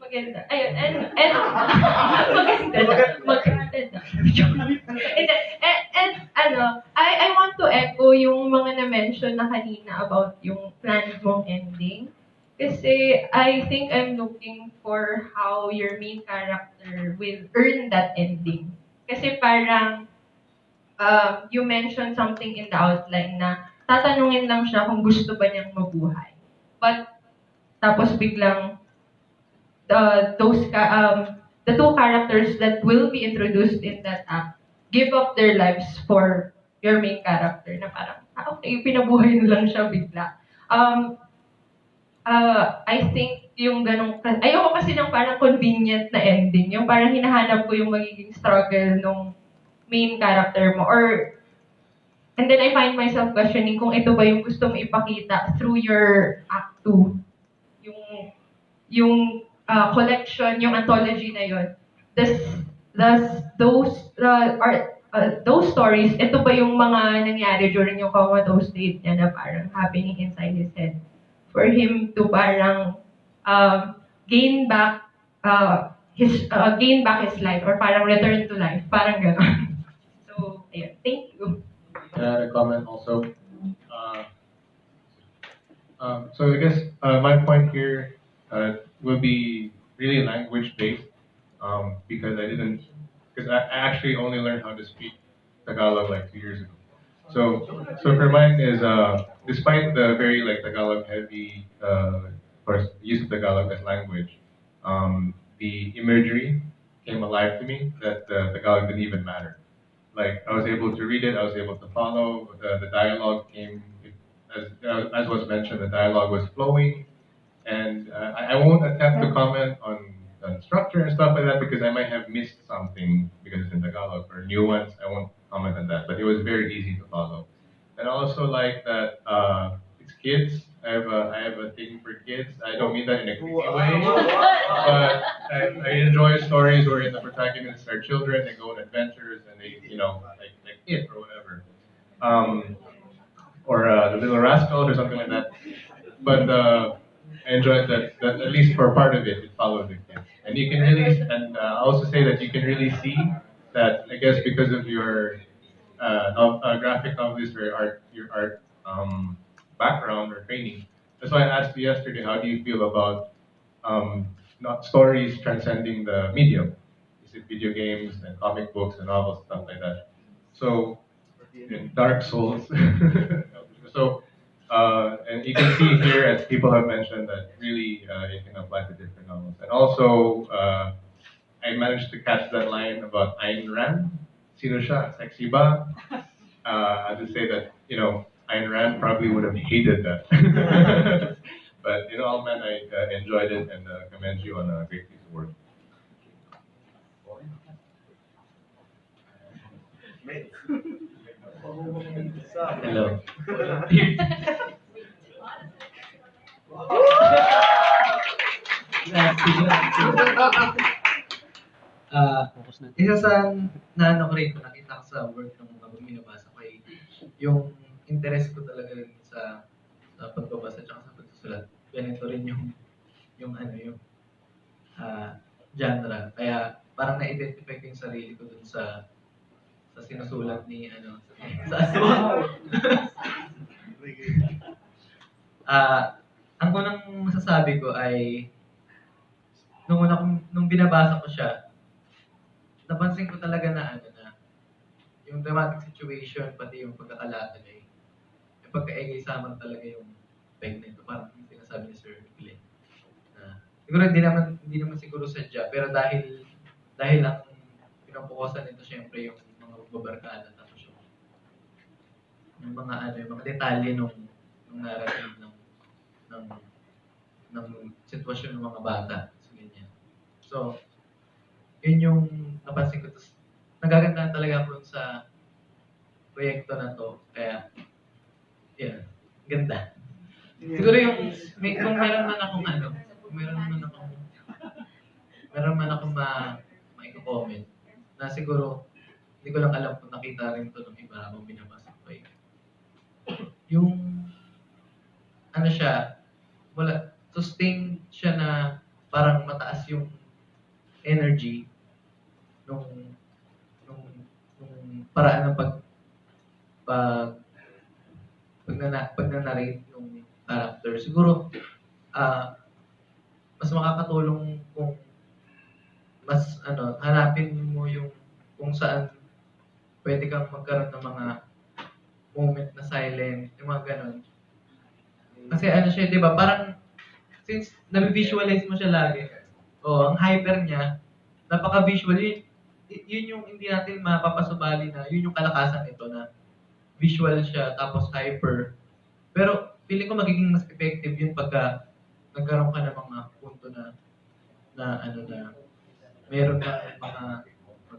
maganda. Ayun, and maganda. And I want to echo yung mga na-mention na kanina about yung planned mong ending. Kasi I think I'm looking for how your main character will earn that ending. Kasi parang you mentioned something in the outline na tatanungin lang siya kung gusto ba niyang mabuhay. But tapos biglang the two characters that will be introduced in that act give up their lives for your main character na parang, okay, pinabuhay na lang siya bigla. I think yung ganong, ayoko kasi ng parang convenient na ending, yung parang hinahanap ko yung magiging struggle ng main character mo, and then I find myself questioning kung ito ba yung gusto mo ipakita through your act 2, yung collection, yung anthology na yun. Those stories, ito ba yung mga nangyari during yung comatose state niya na parang happening inside his head for him to parang gain back his life or parang return to life, parang gano'n. So, ayun. Thank you. Can I add a comment also? So I guess my point here will be really language-based because I actually only learned how to speak Tagalog like 2 years ago. So for mine is despite the very like Tagalog heavy, of course, use of Tagalog as language, the imagery came alive to me that Tagalog didn't even matter. Like I was able to read it, I was able to follow. The dialogue came, as was mentioned, the dialogue was flowing, and I won't attempt to comment on the structure and stuff like that because I might have missed something because it's in Tagalog or nuance. I won't comment on that, but it was very easy to follow. And I also like that it's kids. I have a thing for kids. I don't mean that in a creepy way, but I enjoy stories wherein the protagonists are children. They go on adventures and they, like it or whatever, or the Little Rascals or something like that. But I enjoyed that at least for part of it followed the kids, and you can really, and I also say that you can really see that I guess because of your graphic novelist or your art background or training. That's why I asked you yesterday, how do you feel about not stories transcending the medium? Is it video games and comic books and novels, stuff like that? So, in Dark Souls. So, and you can see here, as people have mentioned, that really it can apply to different novels. And also, I managed to catch that line about Ayn Rand. Sino siya? Sexy ba? I have to say that, Ayn Rand probably would have hated that. But in all men, I enjoyed it and commend you on a great piece of work. Hello. Isa sa naano ko rin, nakita ko sa work ng mga binabasa ko ay yung interest ko talaga rin sa pagbabasa at sa pagsusulat. Ganito rin yung genre. Kaya parang na-identify ko yung sarili ko dun sa sinusulat ni sa aswang. Ang unang masasabi ko ay nung binabasa ko siya, napansin ko talaga na yung dramatic situation pati yung pagkakalatag ay yung pagkaegay sama talaga yung peg na ito, parang yung sinasabi ni Sir Glenn. Siguro hindi naman siguro sadya, pero dahil ang pinupukusan nito syempre yung mga magbabarkada tapos yung mga yung mga detalye nung narrative ng sitwasyon ng mga bata. So, ganyan. So, yun yung napansin ko. Tapos, nagagandahan talaga ako sa proyekto na to. Kaya, yeah, ganda. Siguro kung meron man akong ma-comment na siguro, hindi ko lang alam kung nakita rin to ng iba habang binabasa ko yung, sustain siya na parang mataas yung energy nung paraan ng pag-narrate ng character. Siguro, mas makakatulong kung mas hanapin mo yung kung saan pwede kang magkaroon ng mga moment na silent, yung mga ganun. Kasi siya, di ba, parang since nabivisualize mo siya lagi, ang hyper niya, napaka-visual, yun yung hindi natin mapapasubali na, yun yung kalakasan nito na visual siya, tapos hyper. Pero, feeling ko magiging mas effective yun pagka nagkaroon ka ng mga punto na meron na mga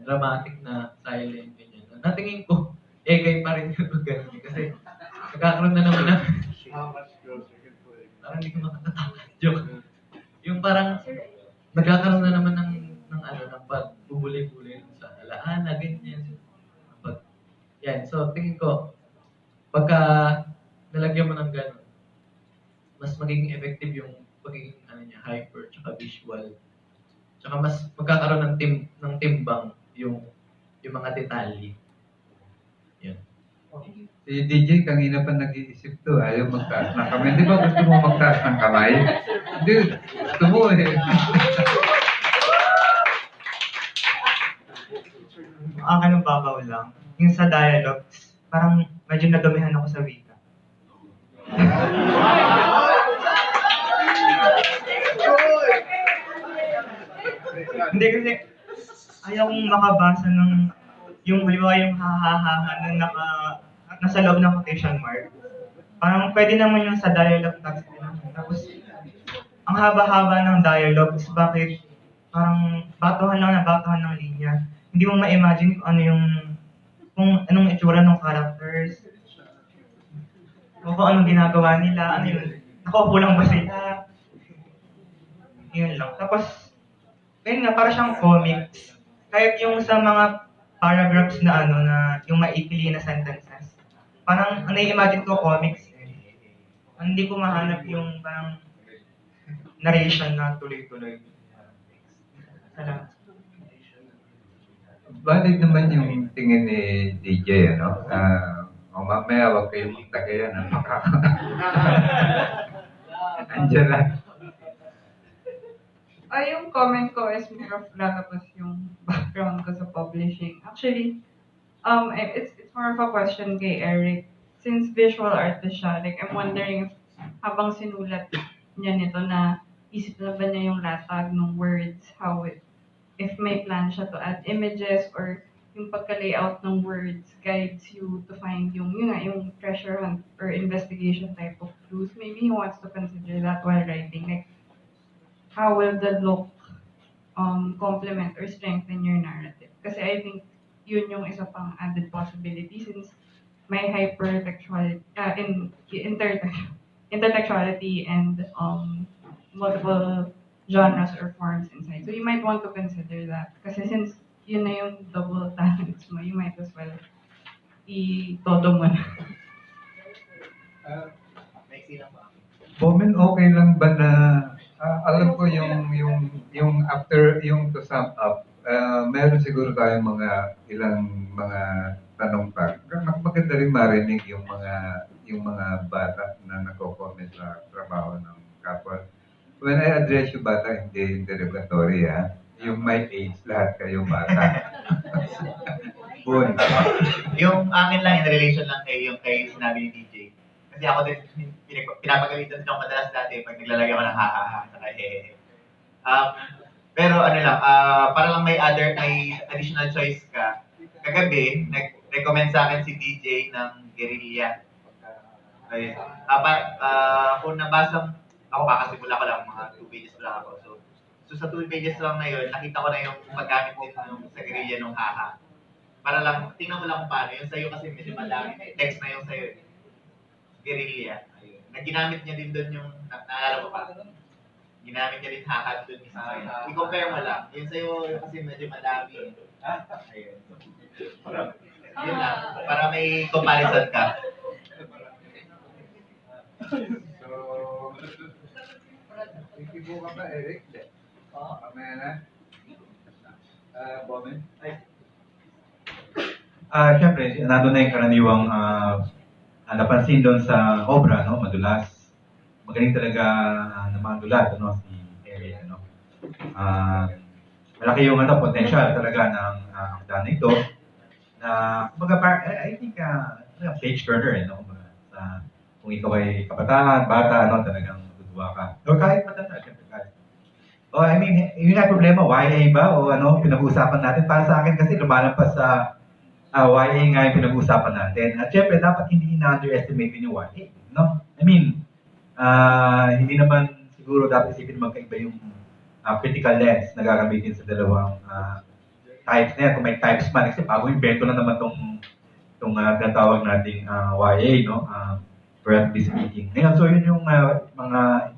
dramatic na silent, ganyan. Natingin ko, egay pa rin yung pag ganun. Kasi, nagkakaroon na naman parang hindi ko makakatawa. Joke. Yung parang, nagkakaroon na naman ng pagbubuli-buli sa alaala, ganyan. Yan. So, tingin ko, pagka nalagyan mo ng gano'n, mas magiging effective yung pagiging hyper, tsaka visual. Tsaka mas magkakaroon ng timbang yung mga detalye. Yan. Si DJ, kanina pa nag-iisip to. Ayaw magtaas ng kamay. Di ba gusto mo magtaas ng kamay? Hindi, gusto mo Akin ang babaw lang. Yung sa dialogues, parang medyo nadamihan ako sa wika. Hindi kasi ayaw kong makabasa ng yung halimbawa yung ha na nasa loob ng quotation mark. Parang pwede naman yung sa dialogue text din naman. Tapos ang haba-haba ng dialogue is bakit parang batuhan ng linya. Hindi mo ma-imagine kung anong itsura ng characters. O kung anong ginagawa nila, ano yun, nakaupo lang ba sila? Yun lang. Tapos, ayun nga, para siyang comics. Kahit yung sa mga paragraphs na na yung maikli na sentences. Parang, nai-imagine ko comics eh. Hindi ko mahanap yung parang narration na tuloy-tuloy. Salamat. Valid naman yung tingin ni DJ, ano? Mamaya wag kayong magtagayan, Andiyan lang. Yung comment ko is more of lalabas yung background ko sa publishing. Actually, it's more of a question kay Eric. Since visual artist siya, like I'm wondering if habang sinulat niya nito na isip na ba niya yung latag ng words, if may plan siya to add images or yung pagka-layout ng words guides you to find yung treasure hunt or investigation type of clues. Maybe he wants to consider that while writing. Like, how will the look complement or strengthen your narrative? Kasi I think yun yung isa pang added possibility since may intertextuality and multiple genres or forms inside. So you might want to consider that. Kasi since yun na yung double talents mo, you might as well i-todo mo na. Moment, okay lang ba na alam ko yung after yung to sum up, meron siguro tayong ilang mga tanong pa. Maganda rin marinig yung mga bata na nagko-comment sa trabaho ng kapwa. When I address yung bata, hindi derogatory yung my age, lahat kayo bata. Boon. Yung akin lang, in relation lang kay sinabi ni DJ. Kasi ako din, pinapagalitan din ako madalas dati pag naglalagay ako ng ha-ha-ha, saka hehehe. Pero para lang may additional choice ka. Kagabi, nag-recommend sa akin si DJ ng Guerrilla. Ayun. Kung nabasa, ako kakasimula ko lang, mga 2 pages lang ako. So sa 2 pages lang na yun, nakita ko na yung paggamit din sa Guerrilla nung haha. Para lang, tingnan mo lang kung paano. Yung sa'yo kasi medyo madami. Text na yung sa'yo. Guerrilla. Ayun. Ginamit niya din doon yung, naalala mo pa? Ginamit niya din haha doon isa sa'yo. I-compare mo lang. Yung sa'yo kasi medyo madami. Ayun. Yun lang. Para may comparison ka. Ikibo ka ba, Eric? Mamaya na. Bomen? Siyempre, nandun na yung karaniwang napansin doon sa obra, no? Madulas. Magaling talaga na madulas, si Eric, malaki yung potential talaga ng akda na ito. I think, page turner, kung ikaw ay kabataan, bata, talagang matutuwa ka. O kahit matanda, siyempre kahit. Yun nga problema, YA ba? O pinag-uusapan natin. Para sa akin kasi lumalampas sa YA nga yung pinag-uusapan natin. At siyempre, dapat hindi na-underestimate din yung YA. No? Hindi naman siguro dapat isipin magkaiba yung critical lens na gagamitin sa dalawang types na yan. Kung may types man, kasi bagong invento na naman itong tinatawag nating YA, no? Relatively speaking. Ngayon, so yun yung mga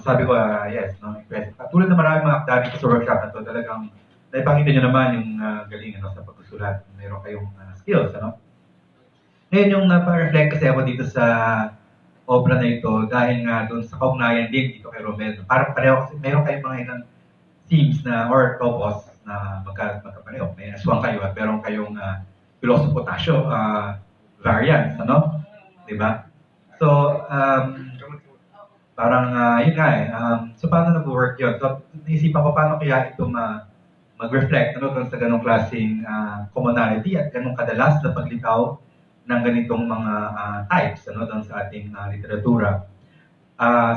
sabi ko, yes, no? Impressive. Tulad na maraming mga akda dito sa workshop na to, talagang naipakita nyo naman yung galing sa pagsusulat. Mayroon kayong skills, Ngayon yung napa-reflect kasi ako dito sa obra na ito dahil nga doon sa kaugnayan din dito kay Romel. Parang pareho kasi mayroon kayong mga ilang themes or topos na magkapareho. May aswang kayo at meron kayong Piloso Potasio variants, diba? So, parang yun nga so paano nag-work yun? So, naisipan ko paano kaya ito mag-reflect doon sa ganong klaseng commonality at ganong kadalas na paglitaw ng ganitong mga types doon sa ating literatura.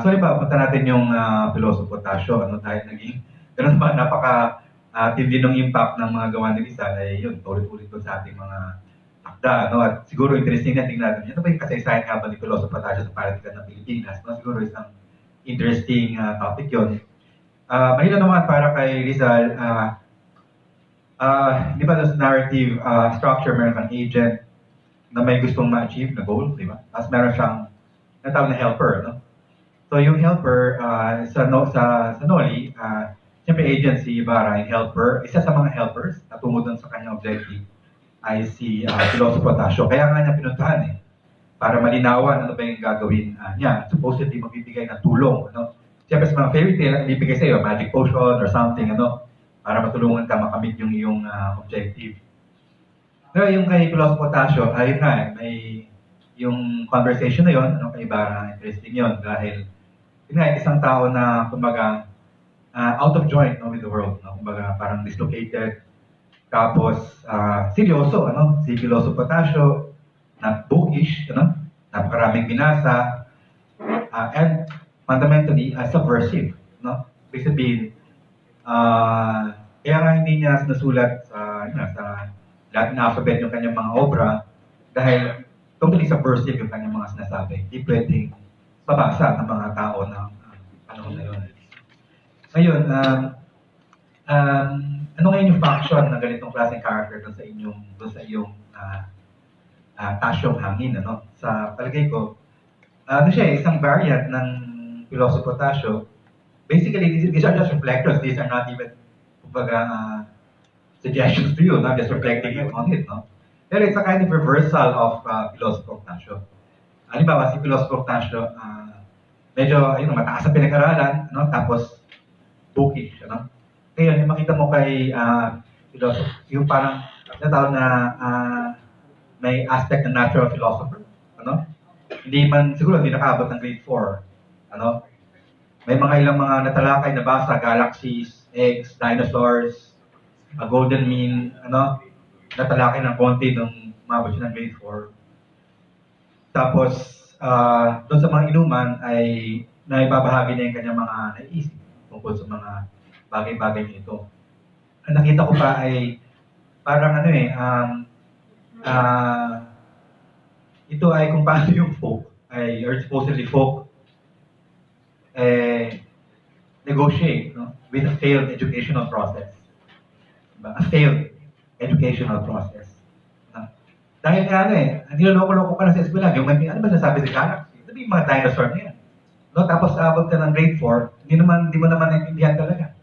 So iba, punta natin yung Pilosopo Tasio, dahil naging ganun ba, tindi ng impact ng mga gawa ni Rizal ay yun, ulit-ulit ko sa ating mga akda, at siguro interesting na tingnan natin, ano ba yung kasaysayan nga ba ni Pilosopo Tasio sa political ng Pilipinas, siguro isang interesting topic yun. Mahina naman para kay Rizal, di ba sa narrative structure, meron kang agent na may gustong ma-achieve na goal, di ba? Tapos meron siyang natawag na helper, So yung helper sa Noli, siyempre agent si Ibarra, yung helper, isa sa mga helpers na tungo dun sa kanyang objective ay si Pilosopo Tasio. Kaya nga niya pinuntahan para malinawan ano ba yung gagawin niya. Supposedly magbibigay ng tulong, Siyempre sa mga fairy tale, ibibigay sa iyo, magic potion or something, para matulungan ka makamit yung iyong objective. Pero yung kay Pilosopo Tasio, ayun nga, may yung conversation na yun, kay Ibarra, interesting yun, dahil yun nga, isang tao na, kumbaga, out of joint with the world, kumbaga, parang dislocated, tapos, seryoso, si Pilosopo Tasio, na bookish, napakaraming binasa, and fundamentally, subversive, Ibig sabihin, kaya nga hindi niya nasulat sa Latin alphabet yung kanyang mga obra dahil totally subversive yung kanyang mga sinasabi. Hindi pwedeng babasa ng mga tao ng panahon na yun. Ngayon, ano ngayon yung function ng ganitong klaseng character doon sa iyong Tasyong Hangin, Sa palagay ko, siya, isang variant ng Pilosopo Tasio. Basically, these are just reflectors. These are not even, kumbaga, suggestions to you, not just reflecting on it, Pero it's a kind of reversal of Pilosopo Tasio. Halimbawa, si Pilosopo Tasio, medyo, mataas sa pinag-aralan, tapos bookish, Ngayon, yung makita mo kay Pilosopo, yung parang, natawag na may aspect ng natural philosopher, Hindi man, siguro, hindi nakaabot ng grade 4, May mga ilang mga natalakay na basa, galaxies, eggs, dinosaurs, a golden mean, natalakay ng konti nung umabot siya ng grade 4. Tapos, doon sa mga inuman ay naibabahagi na yung kanyang mga naisip tungkol sa mga bagay-bagay nito. Ang nakita ko pa ay parang ito ay kung paano yung folk, or supposedly folk, negotiate with a failed educational process. A failed educational process. Dahil nga niloloko-loko ka na sa eskwela, yung ano ba nasabi sa galaxy? Ito yung mga dinosaur na yan. Tapos abot ka ng grade 4, hindi mo naman naintindihan talaga.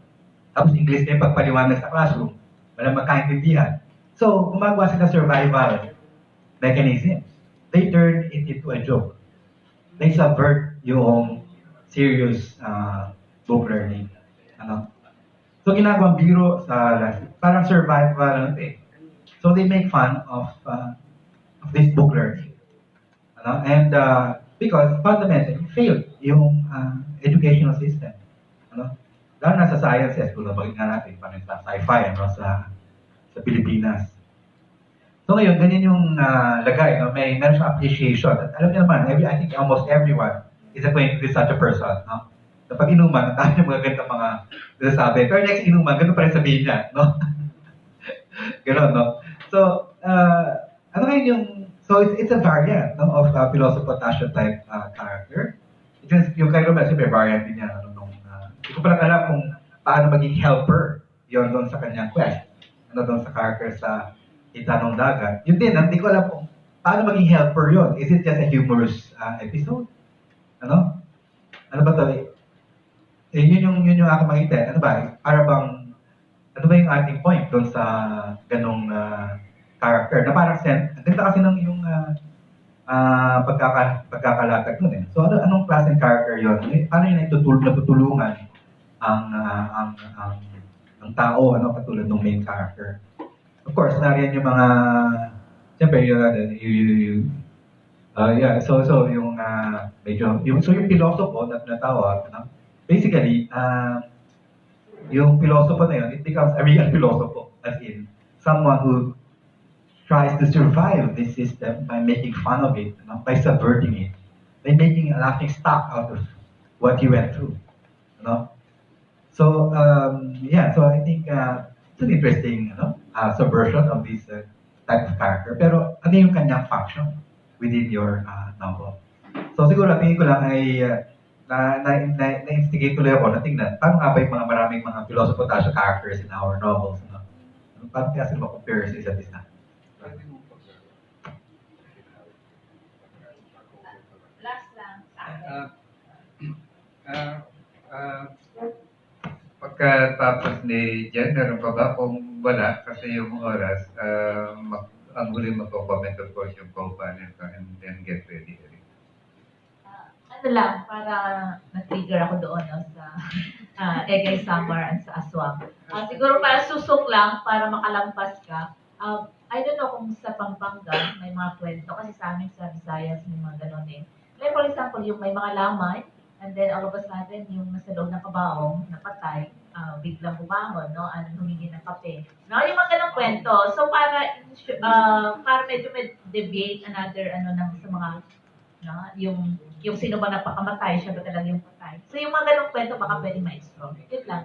Tapos English na yung pagpaliwanag sa classroom, walang magkaintindihan. So, gumagawa sila survival mechanisms. They turn it into a joke. They subvert yung serious book learning. So ginagawang biro sa parang survival So they make fun of this book learning. And because fundamentally failed yung educational system. Lalo na sa sciences, kung nabagin nga natin, parang sa sci-fi sa Pilipinas. So ngayon, ganyan yung lagay. Meron siyang appreciation. At alam niyo naman, I think almost everyone is acquainted with such a person. Na pag inuman, ang tayo yung mga ganitong mga nasasabi. Pero next inuman, ganito pa rin sabihin niya. Ganon, So, ano ngayon yung... So, it's a variant of Pilosopo Tasio type character. Yung kay Romel, siyempre variant din niya. Hindi ko palang alam kung paano maging helper yon doon sa kanyang quest. Doon sa character sa Itanong Dagat. Yun din, hindi ko alam kung paano maging helper yon. Is it just a humorous episode? Ano ba ito? Yun yung ako makita. Para bang, ano ba yung ating point doon sa ganong character? Na parang ang ganda kasi ng yung pagkakalatag nun . So, anong klaseng character yun? Paano yun natutulungan ang tao, katulad ng main character? Of course, nariyan yung mga, siyempre, so yung medyo, yung Pilosopo na tinatawag, basically, yung philosopher na yun, it becomes a real philosopher, as in someone who tries to survive this system by making fun of it, by subverting it, by making a laughing stock out of what he went through. So so I think it's an interesting subversion of this type of character. Pero ano yung kanyang function within your novel? So siguro tingin ko lang ay na-instigate tuloy ako na tingnan paano nga ba yung mga maraming mga philosopher-tasha characters in our novels. Paano kaya sila ma-compare sa isa't isa? Last lang. Pagkatapos ni Jen, meron pa ba? Kung wala, kasi yung oras, ang huli magko-comment of course yung co-panel ko and then get ready. Ano lang, para na-trigger ako doon sa Egay Summer and sa Aswang. Siguro para susok lang, para makalampas ka. I don't know kung sa Pampanga may mga kwento, kasi sa amin sa Visayas may mga ganon eh. Like for example, yung may mga lamay, and then all of a sudden, yung nasa loob ng kabaong, napatay, biglang bumangon, no? Humingi ng kape. No, yung mga ganong kwento. So, para medyo may deviate another, sa mga, no? Yung sino ba napakamatay, siya ba talaga yung patay. So, yung mga ganong kwento, baka pwede ma-explore. Yun lang.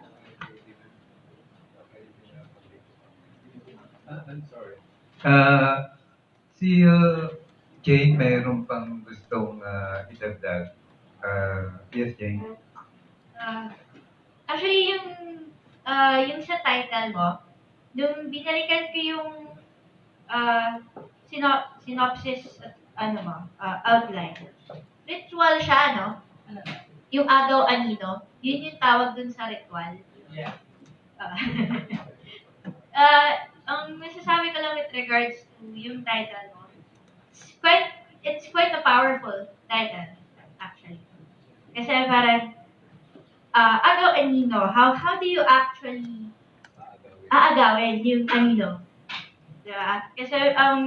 I'm sorry. Si Jane, mayroon pang gustong idagdag. Yes, Jane. Actually, yung sa title mo, nung binalikan ko yung synopsis, outline. Ritual siya, no? Yung agaw anino, yun yung tawag dun sa ritual. Yeah. Ang masasabi ko lang with regards to yung title mo, it's quite a powerful title, actually. Kasi parang, agaw anino, how do you actually aagawin yung anino? Diba? Kasi, ang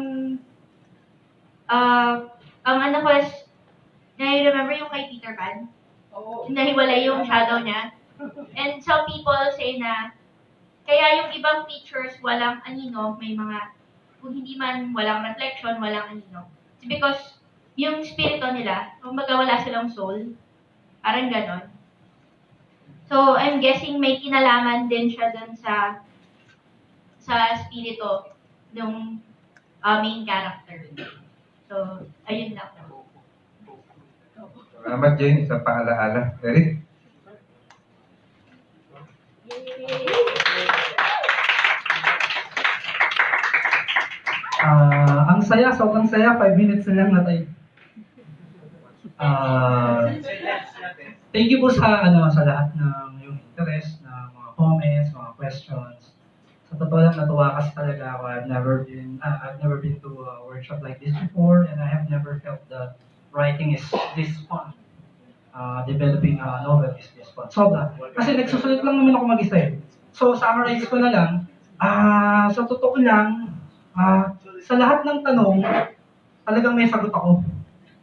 ano ko is, na-remember yung kay Peter Pan? Nahiwalay yung shadow niya. And some people say na, kaya yung ibang pictures walang anino, may mga, kung hindi man walang reflection, walang anino. It's because yung spirito nila, kumbaga wala silang soul, parang ganon. So, I'm guessing may kinalaman din siya dun sa spirito ng main character. So, ayun lang. Salamat, Jane, sa paalaala. Eric? Ang saya, sobrang saya, 5 minutes na lang natay. Thank you po sa lahat ng yung interest, na mga comments, mga questions. Sa totoo lang, natuwa kasi talaga ako. I've never been to a workshop like this before, and I have never felt that writing is this fun. Developing a novel is this fun. Sobra. Kasi nagsusulit lang naman ako mag-isa eh. So, summarize ko na lang. Sa totoo lang, sa lahat ng tanong, talagang may sagot ako.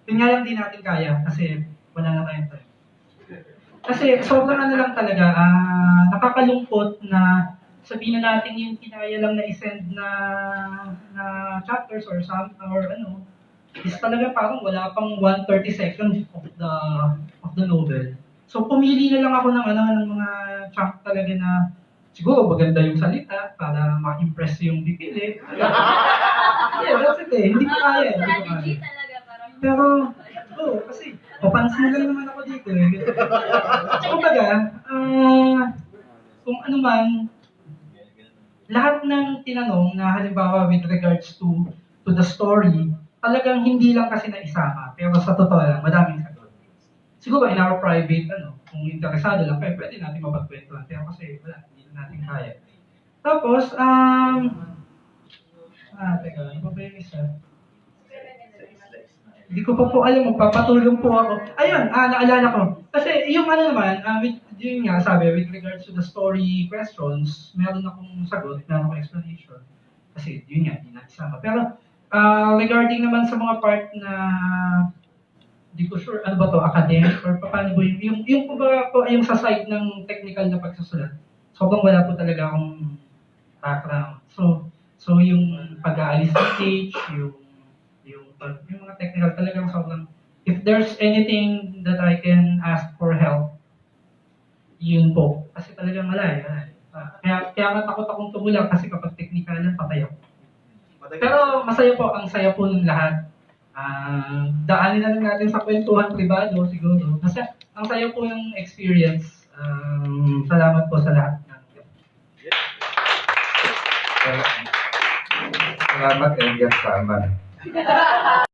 Yun nga lang din natin kaya kasi wala na tayong time. Kasi sobrang lang talaga, nakakalungkot na sabihin na natin yung kinaya lang na isend na chapters or is talaga parang wala pang 1/30 seconds of the novel. So pumili na lang ako ng mga chunk talaga na siguro maganda yung salita para ma-impress yung pipili. Yeah, that's it eh. Hindi ko kaya. Strategy talaga parang. Pero, kasi papansin lang naman ako dito eh. So, kumbaga, kung ano man, lahat ng tinanong na halimbawa with regards to the story, talagang hindi lang kasi naisama. Pero sa totoo lang, madaming sagot. Siguro in our private, kung interesado lang kayo, pwede natin mapagkwentuhan. Pero kasi wala, hindi na natin kaya. Tapos, teka, ano pa ba yung isa? Hindi ko pa po alam, magpapatulong po ako. Ayun, naalala ko. Kasi yung yun nga sabi, with regards to the story questions, meron akong sagot, meron akong explanation. Kasi yun nga, hindi natin sama. Pero regarding naman sa mga part na hindi ko sure, ano ba to, academic or paano ba yung sa side ng technical na pagsusulat. sobrang wala po talaga akong background. So yung pag-aalis ng stage, yung mga technical talagang sobrang, if there's anything that I can ask for help, yun po. Kasi talagang wala eh. Kaya nga takot akong tumulang kasi kapag technical lang, patay ako. Pero masaya po, ang saya po ng lahat. Daanin na lang natin sa kwentuhan privado siguro. Kasi ang saya po ng experience. Salamat po sa lahat. Salamat, Elias Tama.